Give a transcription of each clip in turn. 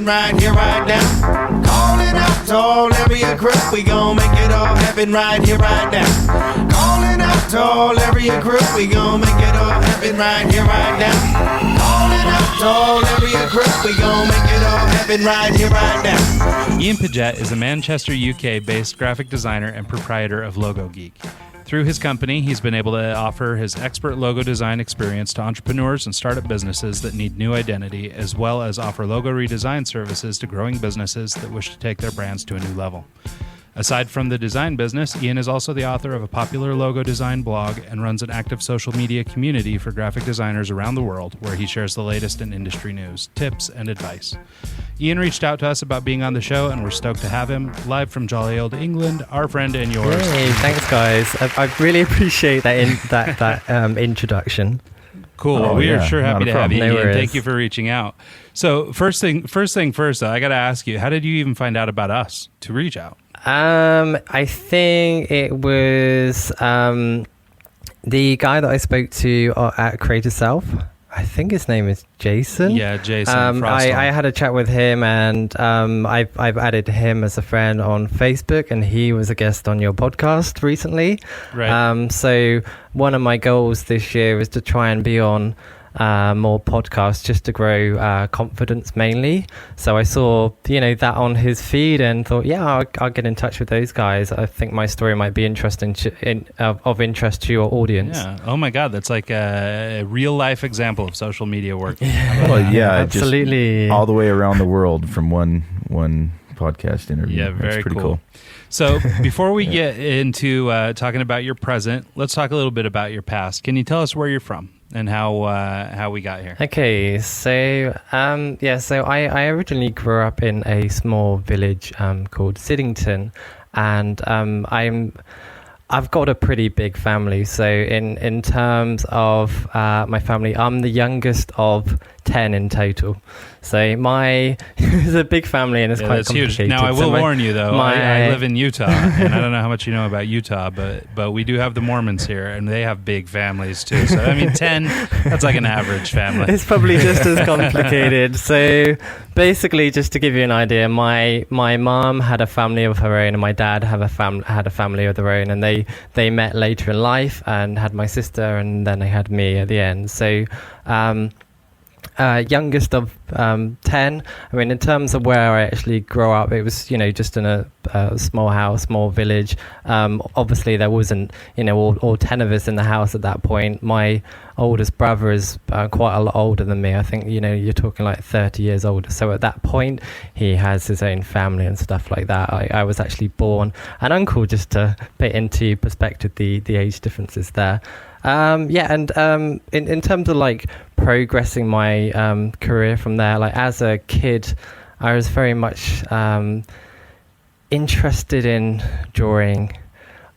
right here, right now. Calling out to all area crew, we gon' make it all happen right here, right now. Calling out to all area crew, we gon' make it all happen right here, right now. Calling out to all area crew, we gon' make it all happen right here, right now. Ian Paget is a Manchester, UK-based graphic designer and proprietor of Logo Geek. Through his company, he's been able to offer his expert logo design experience to entrepreneurs and startup businesses that need new identity, as well as offer logo redesign services to growing businesses that wish to take their brands to a new level. Aside from the design business, Ian is also the author of a popular logo design blog and runs an active social media community for graphic designers around the world, where he shares the latest in industry news, tips, and advice. Ian reached out to us about being on the show, and we're stoked to have him live from jolly old England, our friend and yours. Hey, thanks, guys. I really appreciate that introduction. Cool. We are sure happy to have you, No Ian. Thank you for reaching out. So first thing first, though, I got to ask you, how did you even find out about us to reach out? I think it was the guy that I spoke to at Creative Self. I think his name is Jason. Yeah, Jason. I had a chat with him, and I've added him as a friend on Facebook, and he was a guest on your podcast recently. Right. So one of my goals this year is to try and be on more podcasts, just to grow confidence mainly. So I saw that on his feed and thought, I'll get in touch with those guys. I think my story might be interesting of interest to your audience. Yeah. Oh my God, that's like a real life example of social media work. Well, yeah, absolutely. Just all the way around the world from one podcast interview. Yeah, very That's pretty cool. So before we get into talking about your present, let's talk a little bit about your past. Can you tell us where you're from and how we got here? Okay, so I originally grew up in a small village called Siddington, and I've got a pretty big family. So in terms of my family, I'm the youngest of 10 in total. So it's a big family, and it's quite complicated. Huge. Now I will warn you though, I live in Utah, and I don't know how much you know about Utah, but we do have the Mormons here, and they have big families too. So I mean, 10, that's like an average family. It's probably just as complicated. So basically, just to give you an idea, my mom had a family of her own, and my dad had a family of their own, and they met later in life and had my sister, and then they had me at the end. So youngest of 10. I mean, in terms of where I actually grew up, it was just in a small house, small village. Obviously there wasn't all 10 of us in the house at that point. My oldest brother is quite a lot older than me. I think you're talking like 30 years older. So at that point he has his own family and stuff like that. I was actually born an uncle, just to put into perspective the age differences there. In terms of like progressing my career from there, like as a kid, I was very much interested in drawing,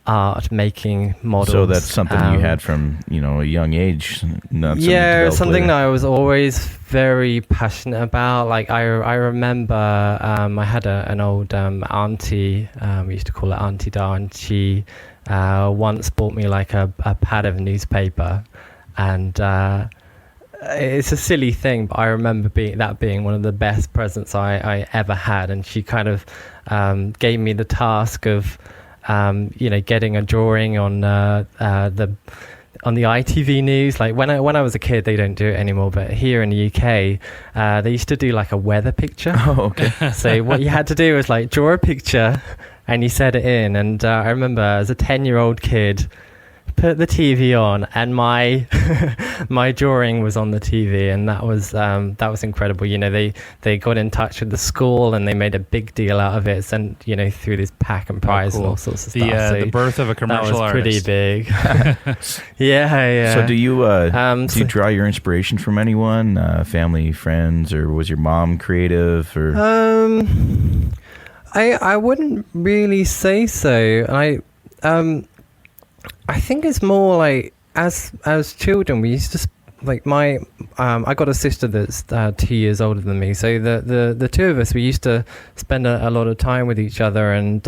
art, making models. So that's something you had from a young age. Something that I was always very passionate about. Like I remember I had an old auntie, we used to call her Auntie Da, and she once bought me like a pad of newspaper, and it's a silly thing, but I remember being one of the best presents I ever had. And she kind of gave me the task of getting a drawing on the ITV news. Like when I was a kid, they don't do it anymore, but here in the UK they used to do like a weather picture. Oh, okay. So what you had to do was like draw a picture and you set it in, and I remember as a 10-year-old kid, put the TV on, and my my drawing was on the TV, and that was incredible. They got in touch with the school, and they made a big deal out of it, and through this pack and prize and all sorts of stuff. So the birth of a commercial that was artist. Pretty big. Yeah. So do you draw your inspiration from anyone, family, friends, or was your mom creative? Or I wouldn't really say so. I think it's more like as children we used to like I got a sister that's 2 years older than me, so the two of us, we used to spend a lot of time with each other, and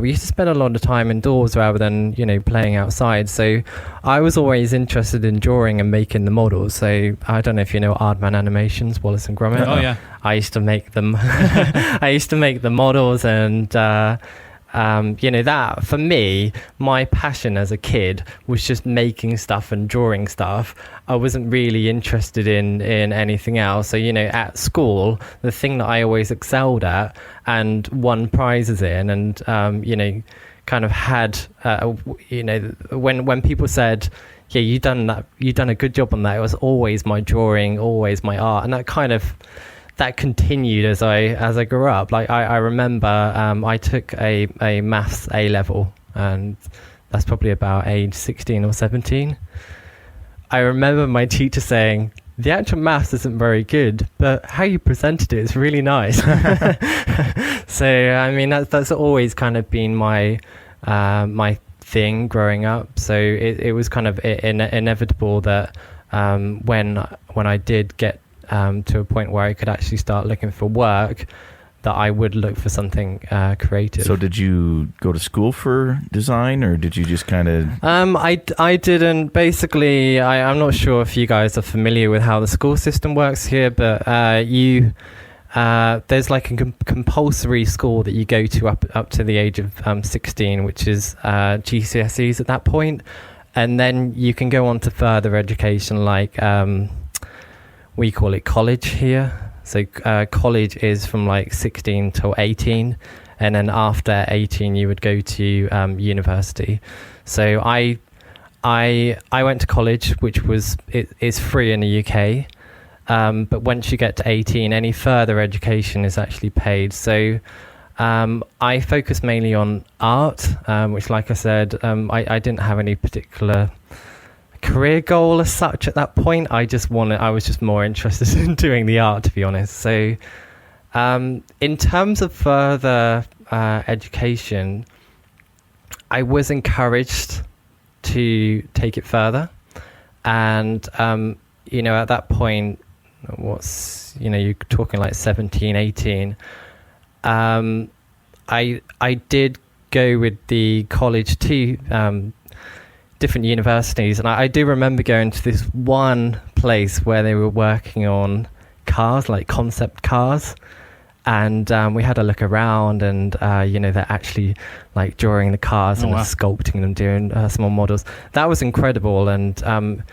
we used to spend a lot of time indoors rather than, playing outside. So I was always interested in drawing and making the models. So I don't know if you know Aardman Animations, Wallace and Gromit. Oh yeah. I used to make them. I used to make the models, and that for me, my passion as a kid was just making stuff and drawing stuff. I wasn't really interested in anything else. So, at school, the thing that I always excelled at and won prizes in, and, kind of had, when people said, yeah, you've done a good job on that, it was always my drawing, always my art. And that continued as I grew up. Like I remember I took a maths A level, and that's probably about age 16 or 17. I remember my teacher saying, the actual maths isn't very good, but how you presented it is really nice. So I mean that's always kind of been my my thing growing up. So it was kind of inevitable that when I did get to a point where I could actually start looking for work, that I would look for something creative. So did you go to school for design, or did you just kind of... I didn't. Basically, I'm not sure if you guys are familiar with how the school system works here, but there's like a compulsory school that you go to up to the age of 16, which is GCSEs at that point. And then you can go on to further education, like we call it college here. So college is from like 16 till 18, and then after 18 you would go to university. So I went to college, which is free in the UK, but once you get to 18, any further education is actually paid. So I focus mainly on art, which, like I said, I didn't have any particular career goal as such at that point. I was just more interested in doing the art, to be honest. So in terms of further education, I was encouraged to take it further, and at that point, you're talking like 17, 18, I did go with the college to different universities, and I do remember going to this one place where they were working on cars, like concept cars, and we had a look around, and they're actually like drawing the cars and sculpting them, doing small models. That was incredible. And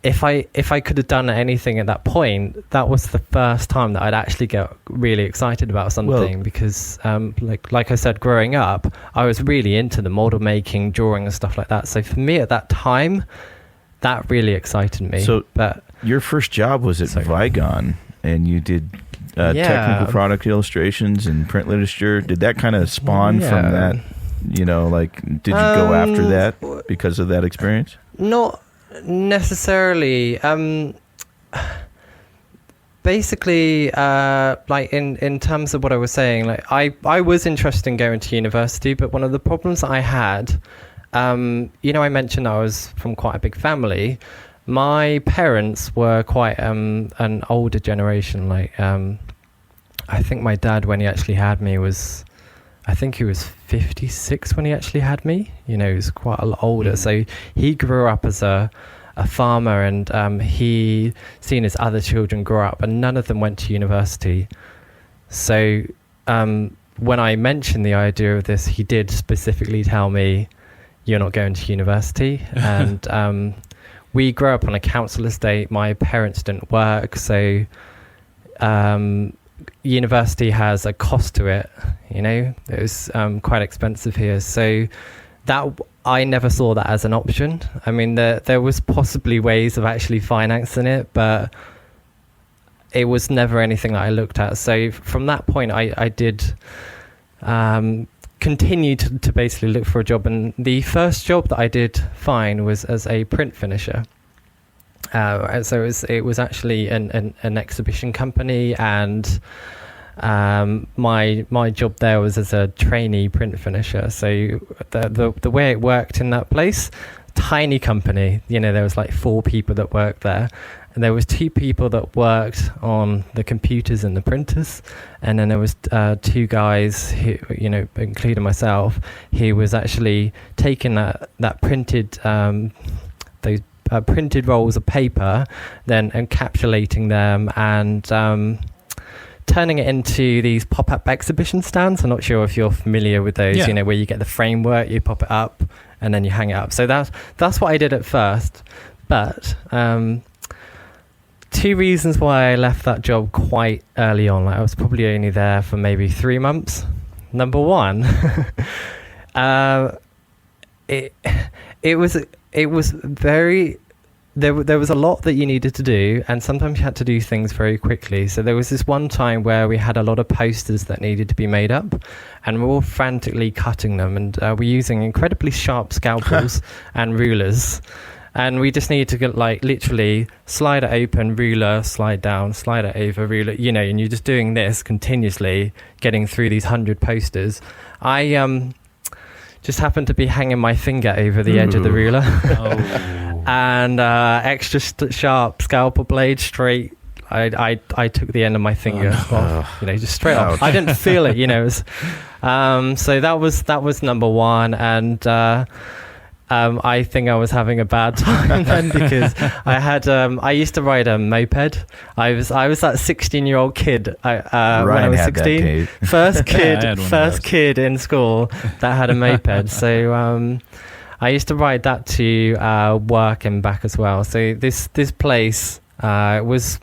if I could have done anything at that point, that was the first time that I'd actually get really excited about something, because like I said, growing up, I was really into the model making, drawing and stuff like that. So for me at that time, that really excited me. So but your first job was at Vigon, and you did technical product illustrations and print literature. Did that kind of spawn from that? Did you go after that because of that experience? Not necessarily. Basically, like in terms of what I was saying, like I was interested in going to university, but one of the problems I had, I mentioned I was from quite a big family. My parents were quite an older generation. Like I think my dad, when he actually had me, I think he was 56 when he actually had me. He was quite a lot older. So he grew up as a farmer, and he seen his other children grow up, and none of them went to university. So when I mentioned the idea of this, he did specifically tell me, you're not going to university. And we grew up on a council estate. My parents didn't work, so university has a cost to it. It was quite expensive here, so that I never saw that as an option. I mean, there was possibly ways of actually financing it, but it was never anything that I looked at. So from that point, I did continue to basically look for a job, and the first job that I did find was as a print finisher. So it was actually an exhibition company, and my job there was as a trainee print finisher. So the way it worked in that place, tiny company. There was like 4 people that worked there, and there was 2 people that worked on the computers and the printers, and then there was 2 guys who, including myself, who was actually taking that printed those printed rolls of paper, then encapsulating them and turning it into these pop-up exhibition stands. I'm not sure if you're familiar with those, where you get the framework, you pop it up, and then you hang it up. So that's what I did at first. But 2 reasons why I left that job quite early on. Like, I was probably only there for maybe 3 months. Number one, it was very... There was a lot that you needed to do, and sometimes you had to do things very quickly. So there was this one time where we had a lot of posters that needed to be made up, and we're all frantically cutting them, and we're using incredibly sharp scalpels and rulers, and we just needed to get, like, literally slide it open, ruler, slide down, slide it over, ruler, and you're just doing this continuously, getting through these 100 posters. I just happened to be hanging my finger over the edge of the ruler. And extra sharp scalpel blade straight. I took the end of my finger off, just straight off. I didn't feel it, so that was number one, and I think I was having a bad time then, because I used to ride a moped. I was that 16-year-old kid when I was 16. First kid in school that had a moped. So I used to ride that to work and back as well. So this place was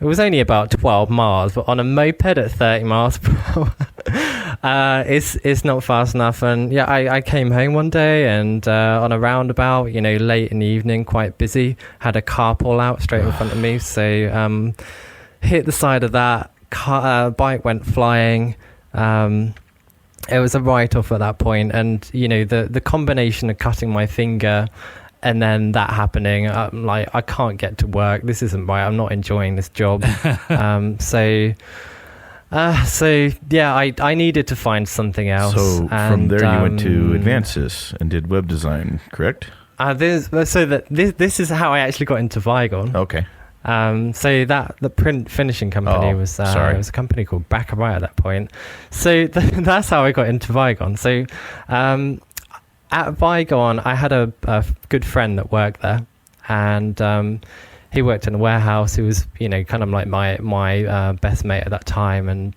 only about 12 miles, but on a moped at 30 miles per hour, it's not fast enough. And yeah, I came home one day and on a roundabout, late in the evening, quite busy, had a car pull out straight in front of me. So hit the side of that, bike went flying. It was a write-off at that point, and the combination of cutting my finger and then that happening, I'm like, I can't get to work. This isn't right. I'm not enjoying this job. So yeah, I needed to find something else. So from there, you went to Advances and did web design, correct? This is how I actually got into Vigon. Okay. So the print finishing company was it was a company called Baccarat at that point. So that's how I got into Vigon. So at Vigon, I had a good friend that worked there, and he worked in a warehouse. He was kind of like my best mate at that time, and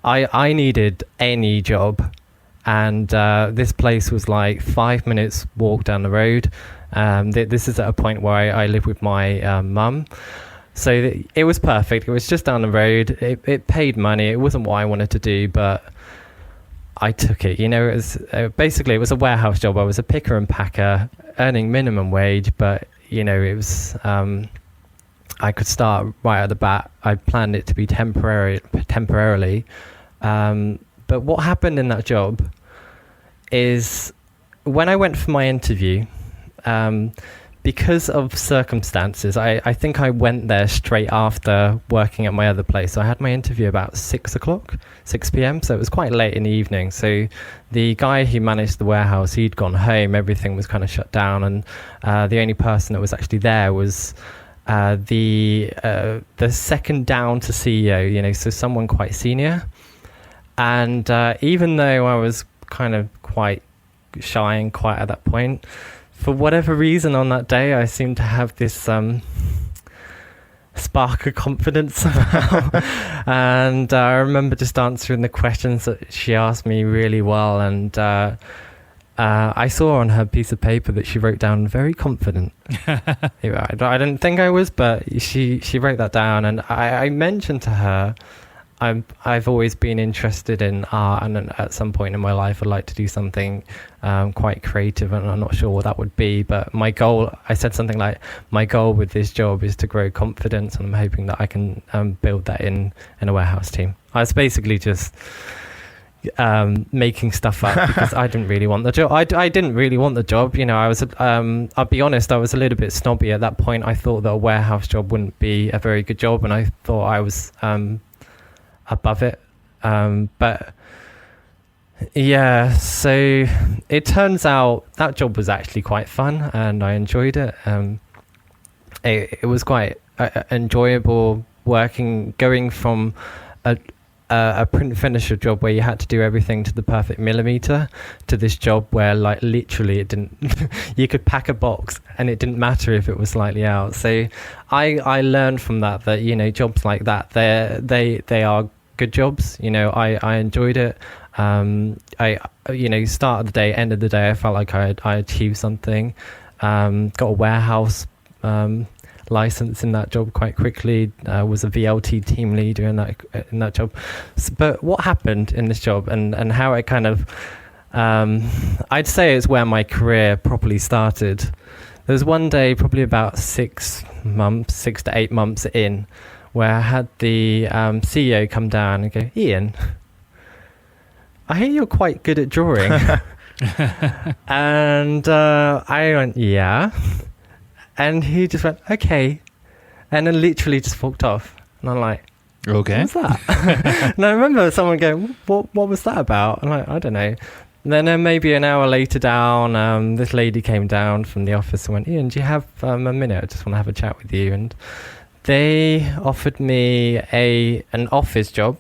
I needed any job, and this place was like 5 minutes walk down the road. This is at a point where I live with my mum, so it was perfect. It was just down the road. It paid money. It wasn't what I wanted to do, but I took it. It was basically, it was a warehouse job. I was a picker and packer, earning minimum wage, but it was I could start right at the bat. I planned it to be temporarily, but what happened in that job is when I went for my interview, because of circumstances, I think I went there straight after working at my other place. So I had my interview about 6 p.m. So it was quite late in the evening. So the guy who managed the warehouse, he'd gone home. Everything was kind of shut down. And the only person that was actually there was the second down to CEO, so someone quite senior. And even though I was kind of quite shy and quiet at that point, for whatever reason on that day, I seemed to have this spark of confidence somehow. And I remember just answering the questions that she asked me really well. And I saw on her piece of paper that she wrote down very confident. I didn't think I was, but she wrote that down. And I mentioned to her, I've always been interested in art, and at some point in my life I'd like to do something quite creative, and I'm not sure what that would be, but my goal, I said something like, my goal with this job is to grow confidence, and I'm hoping that I can build that in a warehouse team. I was basically just making stuff up because I didn't really want the job. I didn't really want the job. I was I'll be honest, I was a little bit snobby at that point. I thought that a warehouse job wouldn't be a very good job, and I thought I was above it, but Yeah, so it turns out that job was actually quite fun and I enjoyed it. It was quite enjoyable going from a print finisher job where you had to do everything to the perfect millimeter to this job where like literally it didn't you could pack a box and it didn't matter if it was slightly out. So I learned from that you know, jobs like that they are good jobs. You know, I enjoyed it. I you know, start of the day, end of the day, I felt like I achieved something. Got a warehouse license in that job quite quickly. Was a VLT team leader in that job. But what happened in this job and how it kind of I'd say it's where my career properly started. There was one day, probably about 6 to 8 months in, where I had the CEO come down and go, Ian, I hear you're quite good at drawing. And I went, yeah. And he just went, okay. And then literally just walked off. And I'm like, okay. What was that? And I remember someone going, what was that about? I'm like, I don't know. And then maybe an hour later down, this lady came down from the office and went, Ian, do you have a minute? I just want to have a chat with you. And they offered me an office job.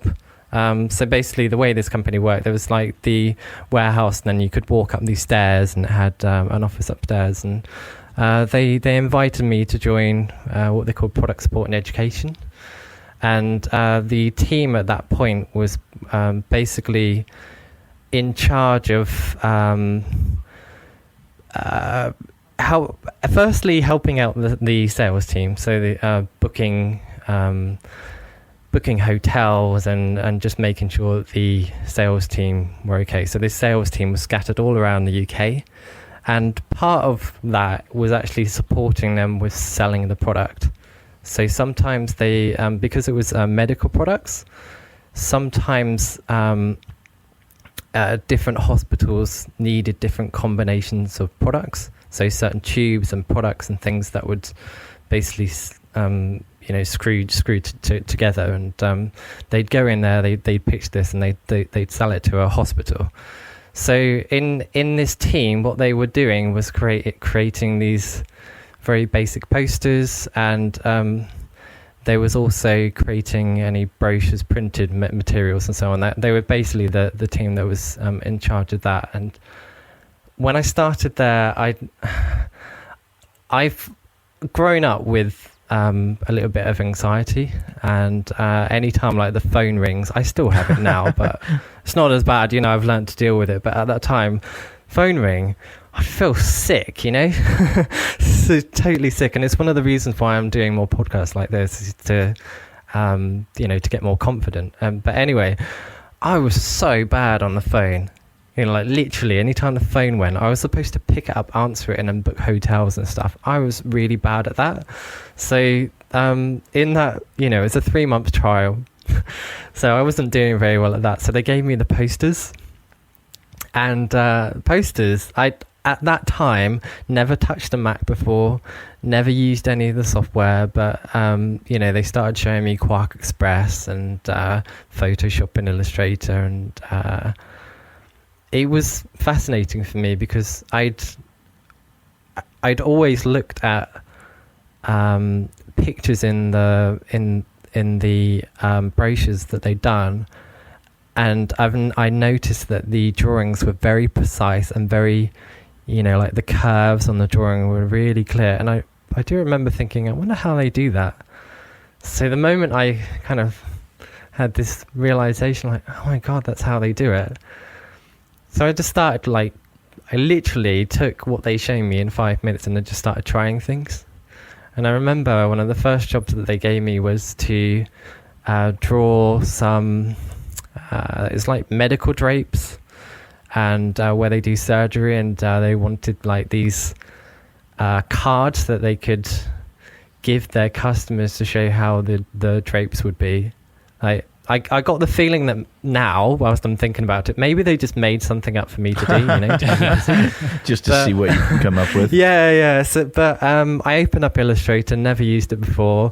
So basically the way this company worked, there was like the warehouse and then you could walk up these stairs and it had an office upstairs. And they invited me to join what they called product support and education. And the team at that point was basically in charge of firstly helping out the sales team. So the booking hotels and just making sure that the sales team were okay. So this sales team was scattered all around the UK. And part of that was actually supporting them with selling the product. So sometimes they, because it was medical products, sometimes different hospitals needed different combinations of products. So certain tubes and products and things that would basically screwed together, and they'd go in there, they'd pitch this, and they'd sell it to a hospital. So in this team, what they were doing was creating these very basic posters, and there was also creating any brochures, printed materials, and so on. That they were basically the team that was in charge of that. And when I started there, I've grown up with a little bit of anxiety, and anytime like the phone rings, I still have it now, but it's not as bad, you know, I've learned to deal with it. But at that time, phone ring, I feel sick, you know. So totally sick. And it's one of the reasons why I'm doing more podcasts like this, is to to get more confident. But anyway, I was so bad on the phone. You know, like literally anytime the phone went, I was supposed to pick it up, answer it, and then book hotels and stuff. I was really bad at that. So in that, you know, it's a 3-month trial. So I wasn't doing very well at that. So they gave me the posters. And posters, I at that time never touched a Mac before, never used any of the software, but they started showing me Quark Express and Photoshop and Illustrator, and it was fascinating for me because I'd always looked at pictures in the brochures that they'd done, and I noticed that the drawings were very precise and very, like the curves on the drawing were really clear. And I do remember thinking, I wonder how they do that. So the moment I kind of had this realization, like, oh my God, that's how they do it. So I just started, I literally took what they showed me in 5 minutes and then just started trying things. And I remember one of the first jobs that they gave me was to draw some, it's like medical drapes, and where they do surgery, and they wanted these cards that they could give their customers to show how the drapes would be. I got the feeling that now, whilst I'm thinking about it, maybe they just made something up for me to do, just to see what you can come up with. Yeah. So, but I opened up Illustrator, never used it before,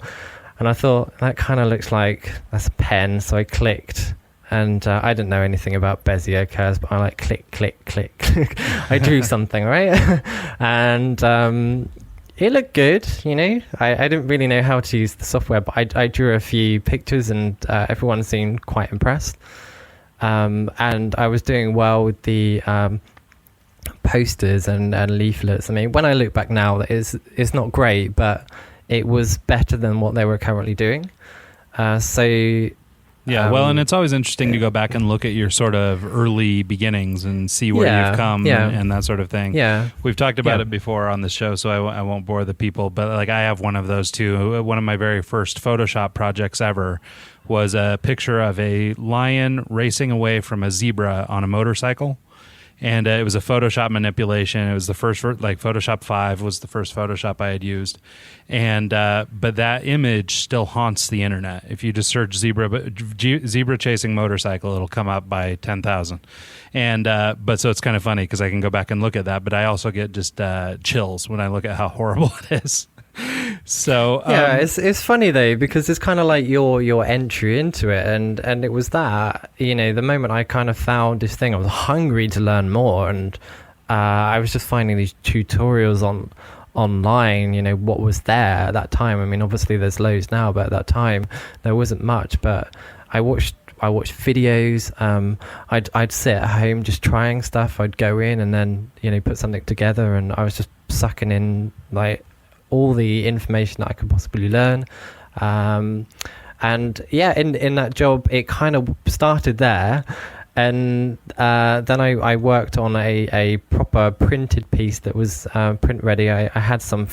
and I thought that kind of looks like that's a pen. So I clicked, and I didn't know anything about Bezier curves, but I like click, click, click, click. I drew something, right? And it looked good, you know. I didn't really know how to use the software, but I drew a few pictures, and everyone seemed quite impressed. And I was doing well with the posters and leaflets. I mean, when I look back now, it's not great, but it was better than what they were currently doing. Well, and it's always interesting to go back and look at your sort of early beginnings and see where you've come and that sort of thing. Yeah. We've talked about it before on the show, so I won't bore the people, but like I have one of those too. One of my very first Photoshop projects ever was a picture of a lion racing away from a zebra on a motorcycle. And it was a Photoshop manipulation. It was the first, like Photoshop 5 was the first Photoshop I had used. And but that image still haunts the internet. If you just search zebra chasing motorcycle, it'll come up by 10,000. And but so it's kind of funny because I can go back and look at that, but I also get just chills when I look at how horrible it is. So it's funny though, because it's kind of like your entry into it, and it was that, you know, the moment I kind of found this thing, I was hungry to learn more, and I was just finding these tutorials online, you know, what was there at that time. I mean, obviously there's loads now, but at that time there wasn't much. But I watched videos. I'd sit at home just trying stuff. I'd go in and then, you know, put something together, and I was just sucking in like all the information that I could possibly learn. And yeah, in that job, it kind of started there. And then I worked on a proper printed piece that was print ready. I had some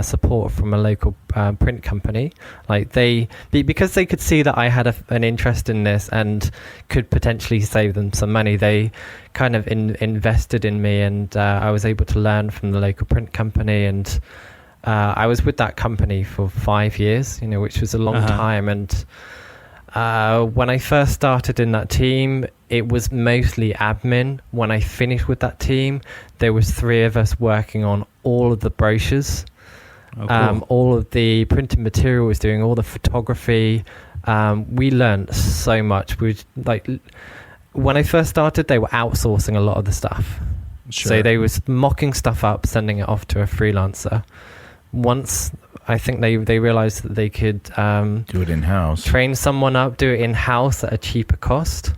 support from a local print company. Like because they could see that I had an interest in this and could potentially save them some money, they kind of invested in me, and I was able to learn from the local print company. And I was with that company for 5 years, you know, which was a long time. And when I first started in that team, it was mostly admin. When I finished with that team, there was 3 of us working on all of the brochures. Oh, cool. All of the printed material was doing all the photography. We learned so much. When I first started, they were outsourcing a lot of the stuff. Sure. So they was mocking stuff up, sending it off to a freelancer. Once I think they realized that they could do it in-house, train someone up, do it in-house at a cheaper cost.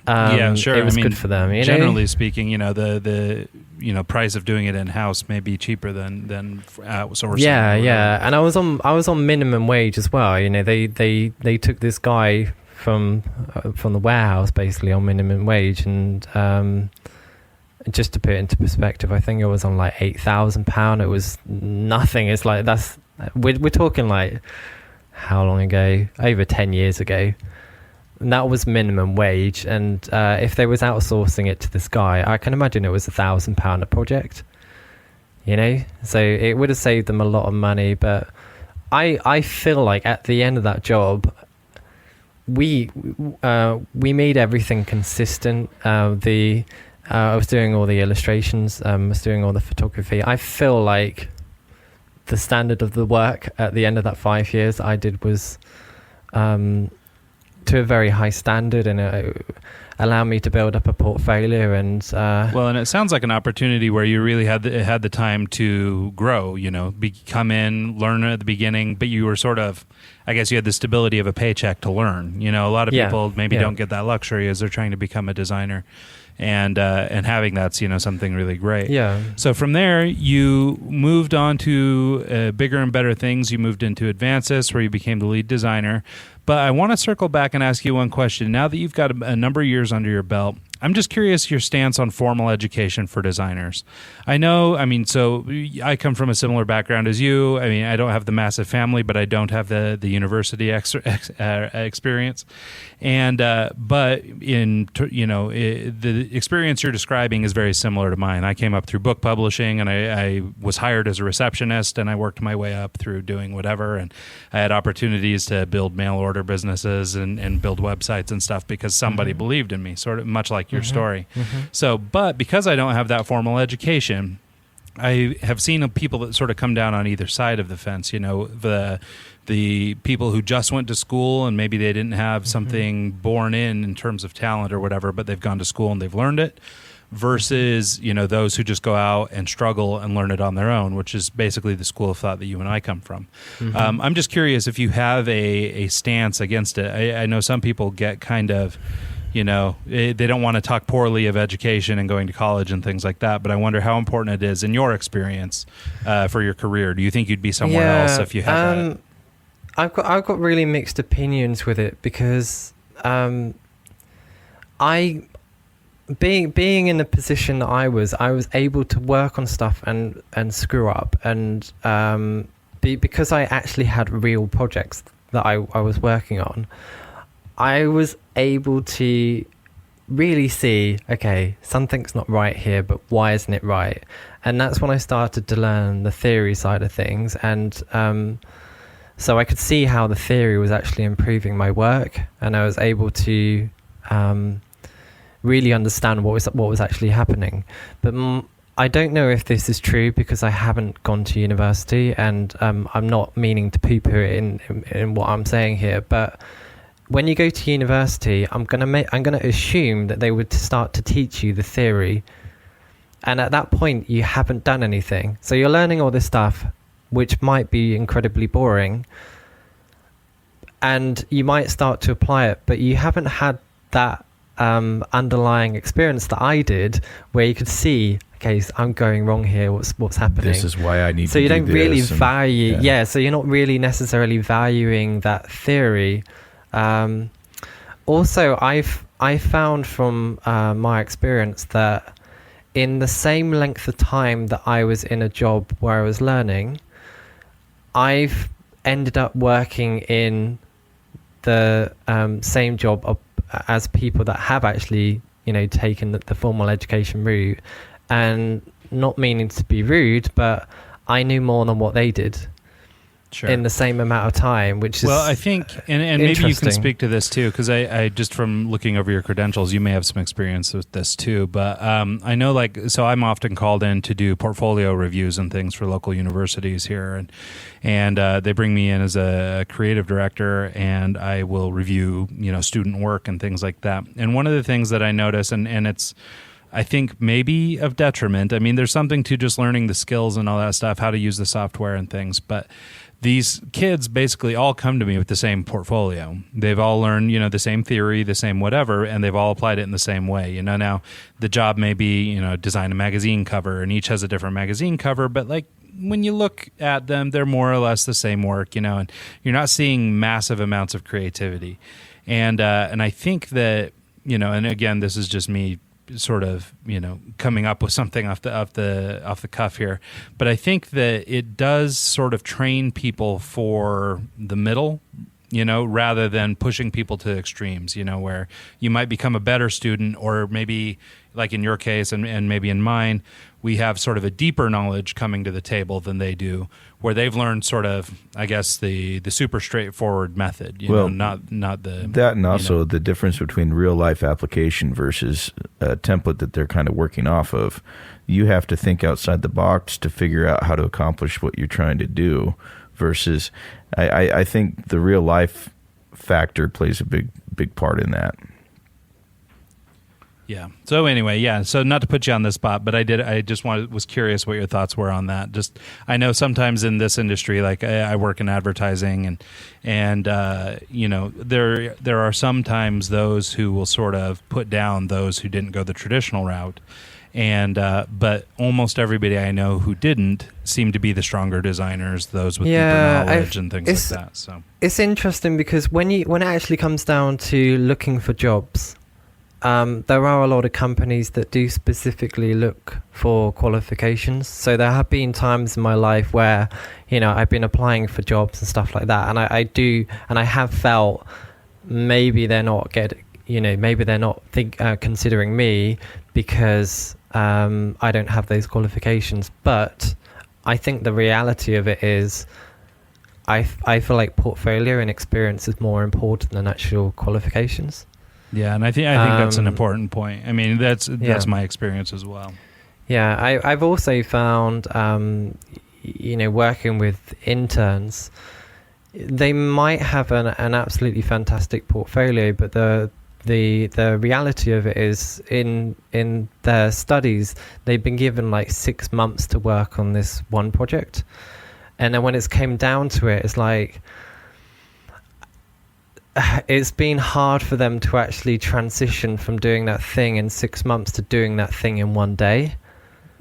Yeah, sure. It was good for them. Generally speaking, you know, the price of doing it in-house may be cheaper than outsourcing. Yeah. And I was on minimum wage as well. You know, they took this guy from the warehouse basically on minimum wage, and just to put it into perspective, I think it was on like £8,000. It was nothing. It's like we're talking like how long ago? Over 10 years ago. And that was minimum wage. And if they was outsourcing it to this guy, I can imagine it was £1,000 a project. You know, so it would have saved them a lot of money. But I feel like at the end of that job, we made everything consistent. I was doing all the illustrations, I was doing all the photography. I feel like the standard of the work at the end of that 5 years I did was to a very high standard, and it allowed me to build up a portfolio. And and it sounds like an opportunity where you really had the time to grow, you know, come in, learn at the beginning, but you were sort of, I guess you had the stability of a paycheck to learn. You know, a lot of people maybe don't get that luxury as they're trying to become a designer. And having that's, you know, something really great. Yeah. So from there, you moved on to bigger and better things. You moved into Advances, where you became the lead designer. But I want to circle back and ask you one question. Now that you've got a number of years under your belt, I'm just curious your stance on formal education for designers. I I come from a similar background as you. I mean, I don't have the massive family, but I don't have the university experience. And but the experience you're describing is very similar to mine. I came up through book publishing, and I was hired as a receptionist, and I worked my way up through doing whatever. And I had opportunities to build mail order businesses and build websites and stuff because somebody believed in me, sort of much like your story. So, but because I don't have that formal education, I have seen people that sort of come down on either side of the fence. You know, the the people who just went to school and maybe they didn't have something born in terms of talent or whatever, but they've gone to school and they've learned it, versus, you know, those who just go out and struggle and learn it on their own, which is basically the school of thought that you and I come from. I'm just curious if you have a stance against it. I know some people get kind of, you know, they don't want to talk poorly of education and going to college and things like that, but I wonder how important it is in your experience for your career. Do you think you'd be somewhere else if you had that? I've got really mixed opinions with it, because being in the position that I was able to work on stuff and screw up, and because I actually had real projects that I was working on, I was able to really see, okay, something's not right here, but why isn't it right? And that's when I started to learn the theory side of things, and so I could see how the theory was actually improving my work, and I was able to really understand what was actually happening. But I don't know if this is true, because I haven't gone to university, and I'm not meaning to poo-poo it in what I'm saying here. But when you go to university, I'm gonna assume that they would start to teach you the theory, and at that point you haven't done anything. So you're learning all this stuff, which might be incredibly boring, and you might start to apply it, but you haven't had that underlying experience that I did, where you could see, okay, so I'm going wrong here. What's happening? This is why I need to do this. So you don't really value, so you're not really necessarily valuing that theory. Also, I found from my experience that in the same length of time that I was in a job where I was learning, I've ended up working in the same job as people that have actually, you know, taken the formal education route, and not meaning to be rude, but I knew more than what they did. Sure. In the same amount of time, which is well, I think, and maybe you can speak to this too, because I just from looking over your credentials, you may have some experience with this too. But I know, so I'm often called in to do portfolio reviews and things for local universities here, and they bring me in as a creative director, and I will review, you know, student work and things like that. And one of the things that I notice, and it's, I think, maybe of detriment. I mean, there's something to just learning the skills and all that stuff, how to use the software and things, but these kids basically all come to me with the same portfolio. They've all learned, you know, the same theory, the same whatever, and they've all applied it in the same way. You know, now the job may be, you know, design a magazine cover, and each has a different magazine cover, but like when you look at them, they're more or less the same work, you know, and you're not seeing massive amounts of creativity. And I think that, you know, and again, this is just me sort of, you know, coming up with something off the cuff here, but I think that it does sort of train people for the middle, you know, rather than pushing people to extremes, you know, where you might become a better student, or maybe like in your case and maybe in mine, we have sort of a deeper knowledge coming to the table than they do, where they've learned sort of, I guess, the super straightforward method, you know, not the... That, and also the difference between real life application versus a template that they're kind of working off of. You have to think outside the box to figure out how to accomplish what you're trying to do, versus I think the real life factor plays a big part in that. Yeah. So anyway, yeah. So not to put you on the spot, but I just was curious what your thoughts were on that. Just, I know sometimes in this industry, like I work in advertising, and you know, there are sometimes those who will sort of put down those who didn't go the traditional route, and but almost everybody I know who didn't seem to be the stronger designers, those with deeper knowledge and things like that. So it's interesting, because when it actually comes down to looking for jobs, there are a lot of companies that do specifically look for qualifications. So there have been times in my life where, you know, I've been applying for jobs and stuff like that, and I have felt maybe they're not considering me because I don't have those qualifications. But I think the reality of it is, I feel like portfolio and experience is more important than actual qualifications. Yeah, and I think that's an important point. I mean, that's my experience as well. Yeah, I've also found, you know, working with interns, they might have an absolutely fantastic portfolio, but the reality of it is in their studies they've been given like 6 months to work on this one project, and then when it's came down to it, it's like it's been hard for them to actually transition from doing that thing in 6 months to doing that thing in one day.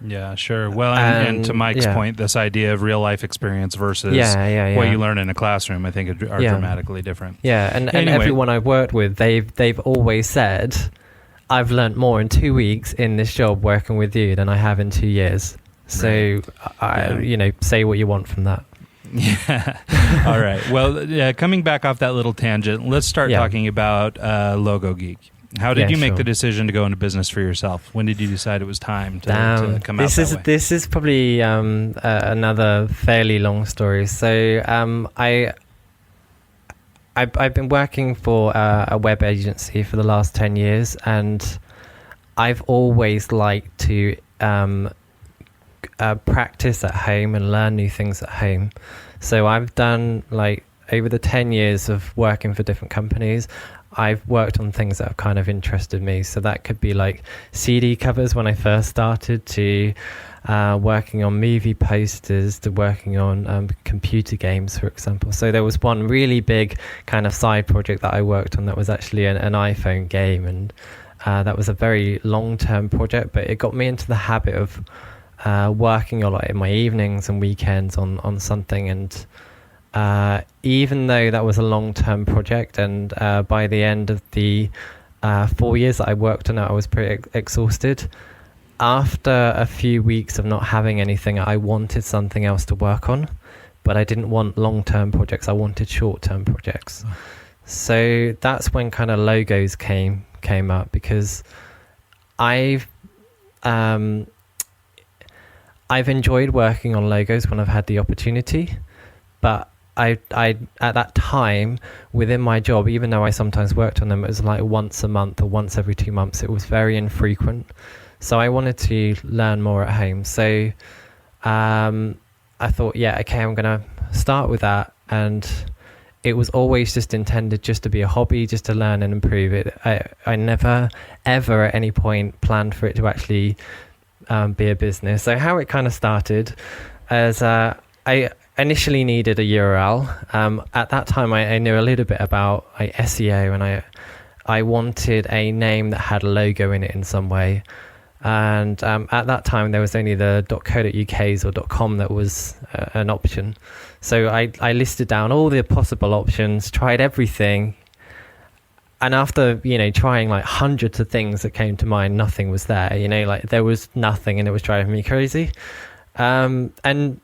Yeah, sure. Well, and to Mike's point, this idea of real life experience versus what you learn in a classroom, I think are dramatically different. Yeah, and everyone I've worked with, they've always said, I've learned more in 2 weeks in this job working with you than I have in 2 years. So, say what you want from that. Yeah. All right. Well, coming back off that little tangent, let's start talking about Logo Geek. How did you make the decision to go into business for yourself? When did you decide it was time to come out that way? This is probably another fairly long story. So I've been working for a web agency for the last 10 years, and I've always liked to practice at home and learn new things at home. So I've done, like, over the 10 years of working for different companies, I've worked on things that have kind of interested me. So that could be like CD covers when I first started, to working on movie posters, to working on computer games, for example. So there was one really big kind of side project that I worked on that was actually an iPhone game, and that was a very long-term project, but it got me into the habit of working a lot in my evenings and weekends on something. And even though that was a long-term project, and by the end of the 4 years that I worked on it, I was pretty exhausted. After a few weeks of not having anything, I wanted something else to work on, but I didn't want long-term projects. I wanted short-term projects. So that's when kind of logos came up, because I've enjoyed working on logos when I've had the opportunity, but I at that time within my job, even though I sometimes worked on them, it was like once a month or once every 2 months. It was very infrequent. So I wanted to learn more at home. So I thought, I'm going to start with that. And it was always just intended just to be a hobby, just to learn and improve it. I never, ever at any point planned for it to actually be a business. So how it kind of started as I initially needed a URL. At that time, I knew a little bit about SEO, and I wanted a name that had a logo in it in some way. And at that time, there was only the .co.uk's or .com that was an option. So I listed down all the possible options, tried everything. And after, trying like hundreds of things that came to mind, nothing was there, like there was nothing, and it was driving me crazy. And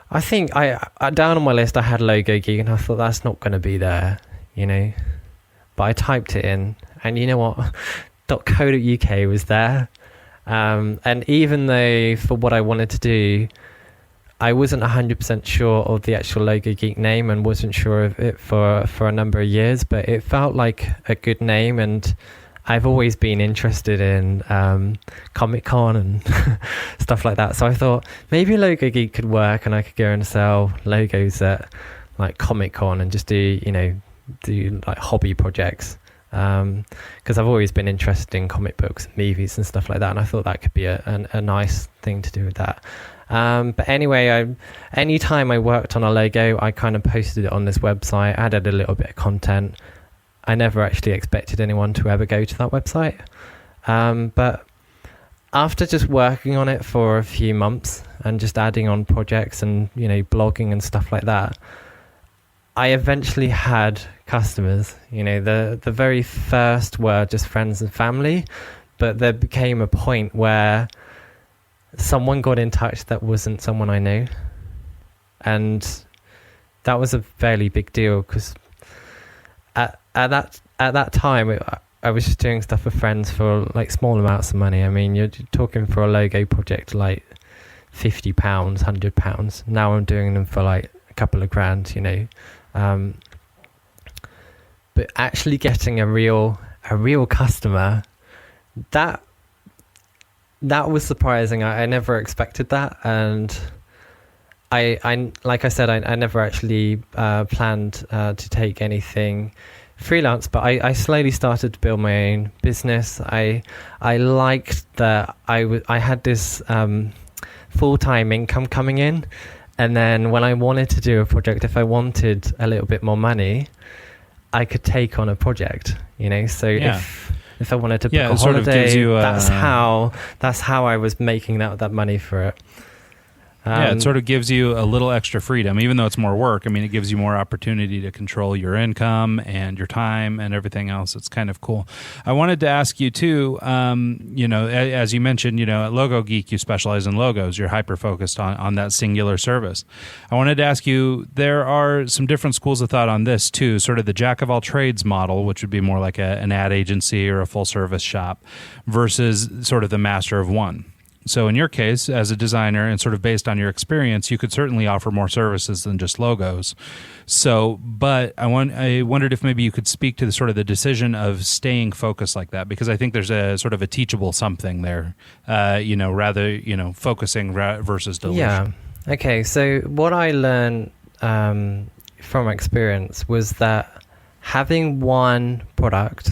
I think I down on my list, I had Logo Geek, and I thought that's not going to be there, but I typed it in, and you know what? .co.uk was there. And even though for what I wanted to do, I wasn't 100% sure of the actual Logo Geek name, and wasn't sure of it for a number of years, but it felt like a good name. And I've always been interested in Comic-Con and stuff like that. So I thought maybe Logo Geek could work, and I could go and sell logos at like Comic-Con and just do like hobby projects. Because I've always been interested in comic books and movies and stuff like that, and I thought that could be a nice thing to do with that. But anyway, anytime I worked on a logo, I kind of posted it on this website, added a little bit of content. I never actually expected anyone to ever go to that website. But after just working on it for a few months and just adding on projects and, blogging and stuff like that, I eventually had customers. The very first were just friends and family, but there became a point where someone got in touch that wasn't someone I knew. And that was a fairly big deal, because at that time, I was just doing stuff with friends for like small amounts of money. I mean, you're talking for a logo project like £50, £100. Now I'm doing them for like a couple of grand, but actually getting a real customer, that was surprising. I never expected that, and I like I said, I never actually planned to take anything freelance, but I slowly started to build my own business. I liked that I had this full-time income coming in, and then when I wanted to do a project, if I wanted a little bit more money, I could take on a project, so if I wanted to book a holiday, sort of gives you that's how I was making that money for it. It sort of gives you a little extra freedom, even though it's more work. I mean, it gives you more opportunity to control your income and your time and everything else. It's kind of cool. I wanted to ask you too, as you mentioned, at Logo Geek, you specialize in logos. You're hyper-focused on that singular service. I wanted to ask you, there are some different schools of thought on this too, sort of the jack-of-all-trades model, which would be more like an ad agency or a full-service shop, versus sort of the master of one. So in your case, as a designer and sort of based on your experience, you could certainly offer more services than just logos. So, but I wondered if maybe you could speak to the sort of the decision of staying focused like that, because I think there's a sort of a teachable something there, focusing versus delusion. Yeah. Okay. So what I learned from experience was that having one product,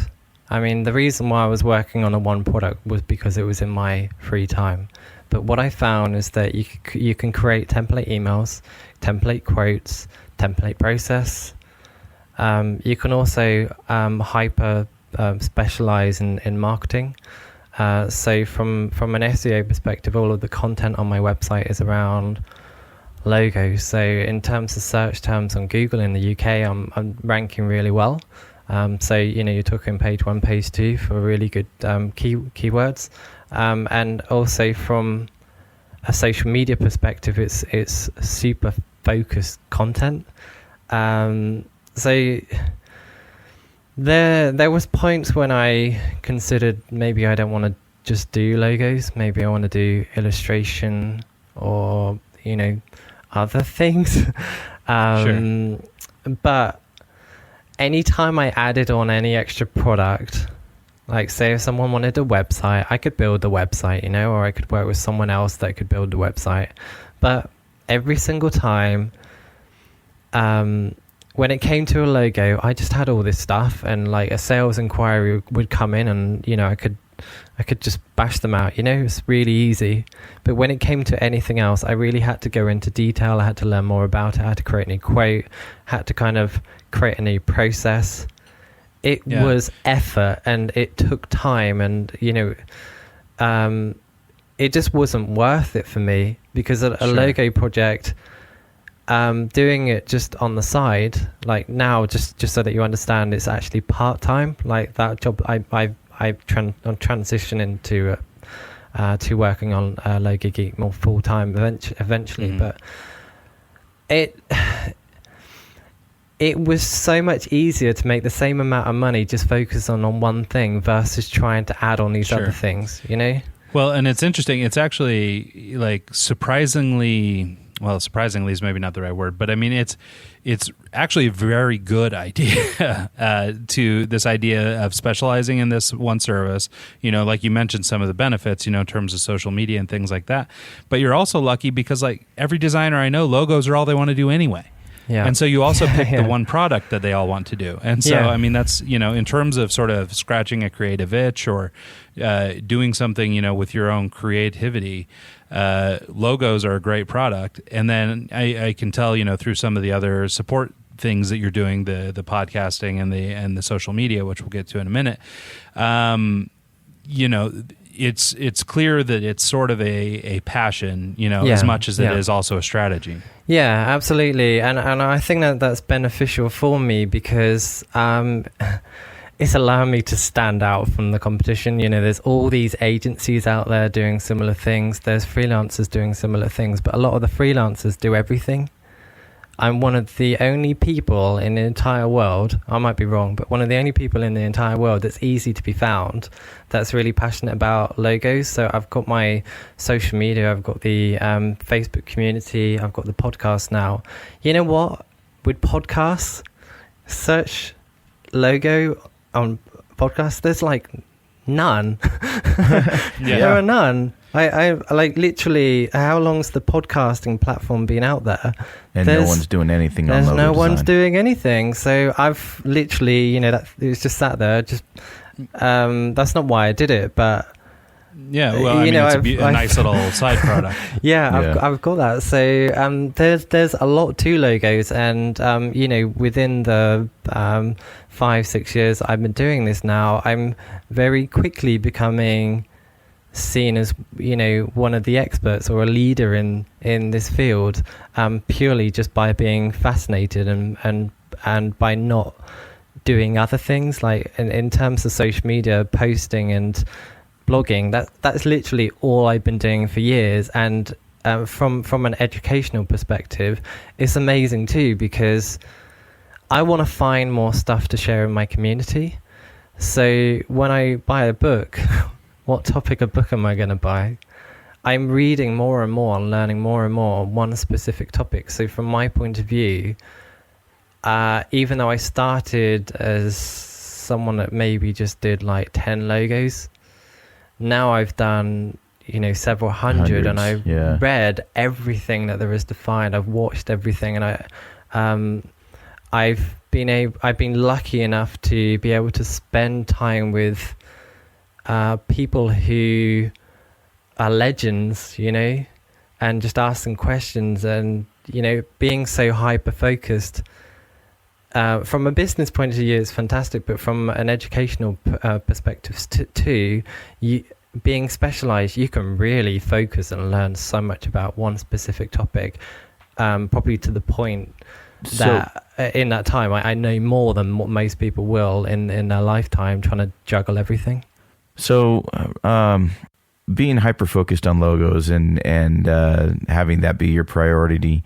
I mean, the reason why I was working on one product was because it was in my free time. But what I found is that you can create template emails, template quotes, template process. You can also hyper specialize in marketing. So from an SEO perspective, all of the content on my website is around logos. So in terms of search terms on Google in the UK, I'm ranking really well. So you're talking page 1, page 2 for really good keywords, and also from a social media perspective, it's super focused content. So there was points when I considered maybe I don't want to just do logos, maybe I want to do illustration or other things. Sure. But anytime I added on any extra product, like say if someone wanted a website, I could build the website, or I could work with someone else that could build the website. But every single time, when it came to a logo, I just had all this stuff, and like a sales inquiry would come in, and I could just bash them out. It's really easy. But when it came to anything else, I really had to go into detail. I had to learn more about it. I had to create a new quote, had to kind of create a new process. It was effort, and it took time, and it just wasn't worth it for me, because a logo project, doing it just on the side, like now, just so that you understand, it's actually part-time. Like that job, I'm transitioning to working on Logo Geek more full-time eventually. Mm-hmm. But it was so much easier to make the same amount of money just focus on one thing versus trying to add on these other things, Well, and it's interesting. It's actually like surprisingly is maybe not the right word, but I mean, it's actually a very good idea to this idea of specializing in this one service. Like you mentioned some of the benefits, in terms of social media and things like that. But you're also lucky because like every designer I know, logos are all they want to do anyway. Yeah. And so you also pick the one product that they all want to do. And so, I mean, that's, in terms of sort of scratching a creative itch or doing something, with your own creativity, logos are a great product. And then I can tell, through some of the other support things that you're doing, the podcasting and the social media, which we'll get to in a minute, it's clear that it's sort of a passion, as much as it is also a strategy. Yeah, absolutely. And I think that's beneficial for me because it's allowing me to stand out from the competition. There's all these agencies out there doing similar things. There's freelancers doing similar things, but a lot of the freelancers do everything. I'm one of the only people in the entire world, I might be wrong, but one of the only people in the entire world that's easy to be found, that's really passionate about logos. So I've got my social media, I've got the Facebook community, I've got the podcast now. You know what? With podcasts, search logo on podcasts, there's like none. There are none. I like literally, how long's the podcasting platform been out there? And no one's doing anything on logo no design. one's doing anything. So I've literally, that it's just sat there. Just that's not why I did it, but yeah, well, I mean, it's a nice little side product. Yeah, I've got that. So there's a lot to logos, and within the 5-6 years I've been doing this now, I'm very quickly becoming seen as one of the experts or a leader in this field, purely just by being fascinated and by not doing other things, like in terms of social media posting and blogging. That's literally all I've been doing for years, and from an educational perspective, it's amazing too, because I want to find more stuff to share in my community. So when I buy a book, what topic of book am I going to buy? I'm reading more and more and learning more and more on one specific topic. So from my point of view, even though I started as someone that maybe just did like 10 logos, now I've done several hundred, and I've read everything that there is to find. I've watched everything, and I've been lucky enough to be able to spend time with people who are legends, and just ask them questions, and being so hyper focused. From a business point of view, it's fantastic, but from an educational perspective too, being specialized, you can really focus and learn so much about one specific topic, probably to the point that in that time I know more than what most people will in their lifetime, trying to juggle everything. So being hyper focused on logos and having that be your priority,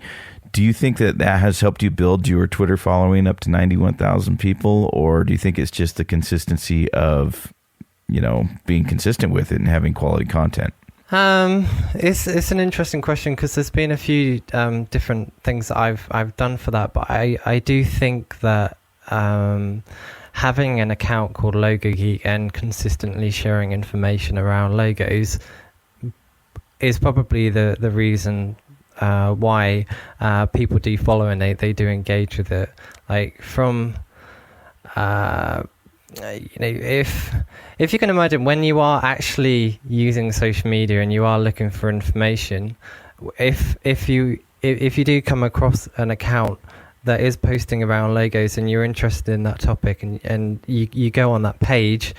do you think that has helped you build your Twitter following up to 91,000 people, or do you think it's just the consistency of being consistent with it and having quality content? It's an interesting question, because there's been a few different things that I've done for that, but I do think that having an account called Logo Geek and consistently sharing information around logos is probably the reason why people do follow and they do engage with it. Like from if you can imagine, when you are actually using social media and you are looking for information, if you do come across an account that is posting around logos and you're interested in that topic, and you go on that page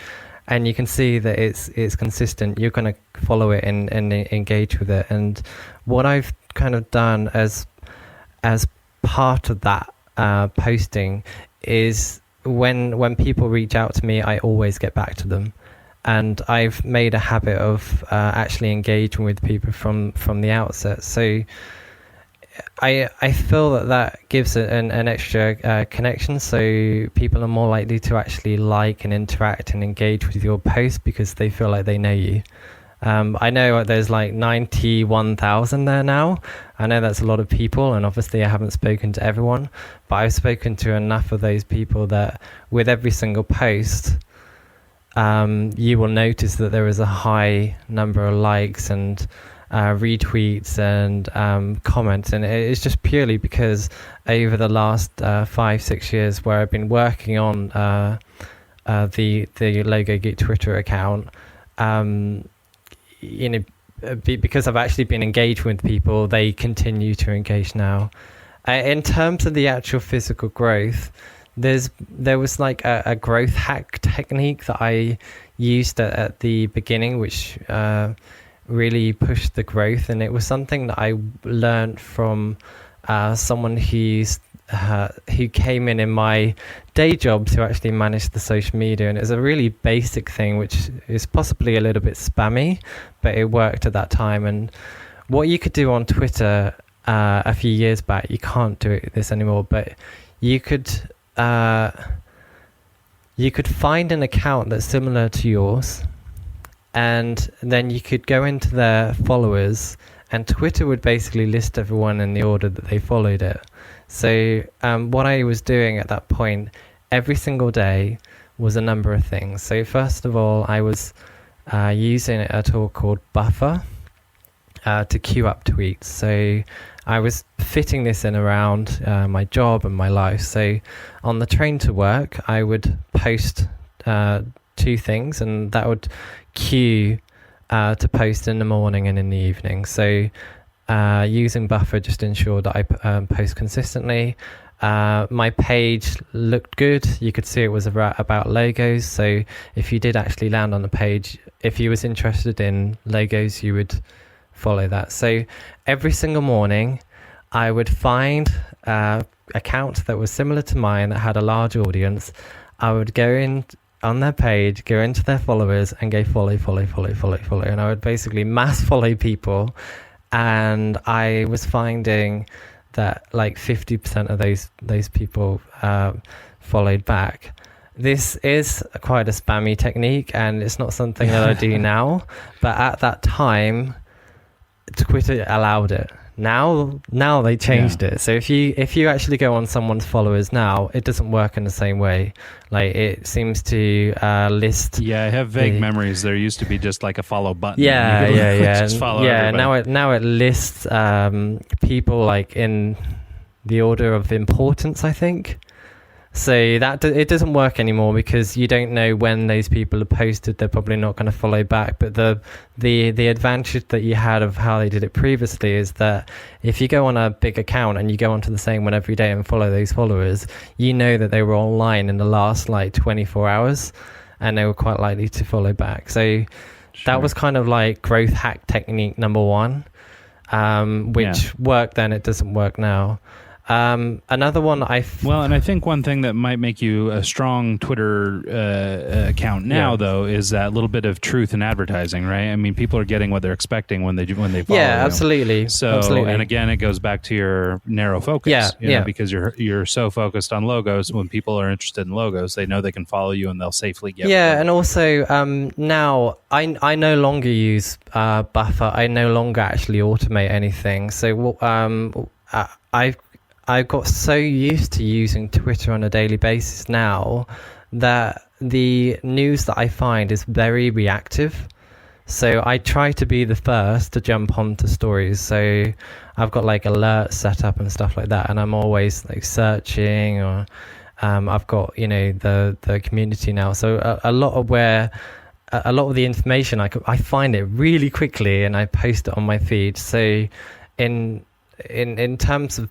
and you can see that it's consistent, you're going to follow it and engage with it. And what I've kind of done as part of that posting is, when people reach out to me, I always get back to them, and I've made a habit of actually engaging with people from the outset. So I feel that gives an extra connection, so people are more likely to actually like and interact and engage with your post because they feel like they know you. I know there's like 91,000 there now. I know that's a lot of people, and obviously I haven't spoken to everyone, but I've spoken to enough of those people that with every single post, you will notice that there is a high number of likes and retweets and comments, and it's just purely because over the last 5-6 years where I've been working on the Logo Geek Twitter account, because I've actually been engaged with people, they continue to engage now. In terms of the actual physical growth, there was like a growth hack technique that I used at the beginning, which really pushed the growth, and it was something that I learned from someone who came in my day job to actually manage the social media, and it's a really basic thing which is possibly a little bit spammy, but it worked at that time. And what you could do on Twitter a few years back, you can't do this anymore, but you could find an account that's similar to yours, and then you could go into their followers, and Twitter would basically list everyone in the order that they followed it. So what I was doing at that point every single day was a number of things. So first of all, I was using a tool called Buffer to queue up tweets. So I was fitting this in around my job and my life. So on the train to work, I would post 2 things, and that would queue to post in the morning and in the evening. So using Buffer just ensured that I post consistently. My page looked good. You could see it was about logos. So if you did actually land on the page, if you was interested in logos, you would follow that. So every single morning, I would find an account that was similar to mine that had a large audience. I would go in on their page, go into their followers, and go follow. And I would basically mass follow people. And I was finding that like 50% of those people followed back. This is quite a spammy technique, and it's not something that I do now. But at that time, Twitter allowed it. Now they changed it. So if you actually go on someone's followers now, it doesn't work in the same way. Like it seems to list. Yeah, I have vague memories. There used to be just like a follow button. Yeah. Just follow everybody. Now it lists people like in the order of importance, I think. So that it doesn't work anymore because you don't know when those people have posted. They're probably not going to follow back. But the advantage that you had of how they did it previously is that if you go on a big account and you go onto the same one every day and follow those followers, you know that they were online in the last like 24 hours and they were quite likely to follow back. So that was kind of like growth hack technique number 1, which worked then. It doesn't work now. Another one and I think one thing that might make you a strong Twitter account now, though, is that little bit of truth in advertising, right? I mean, people are getting what they're expecting when they follow. Yeah, absolutely. And again, it goes back to your narrow focus. Because you're so focused on logos. When people are interested in logos, they know they can follow you and they'll safely get. Yeah, and also now I no longer use Buffer. I no longer actually automate anything. So I got so used to using Twitter on a daily basis now that the news that I find is very reactive. So I try to be the first to jump onto stories. So I've got like alerts set up and stuff like that, and I'm always like searching, or I've got the community now. So a lot of the information I find it really quickly, and I post it on my feed. So in terms of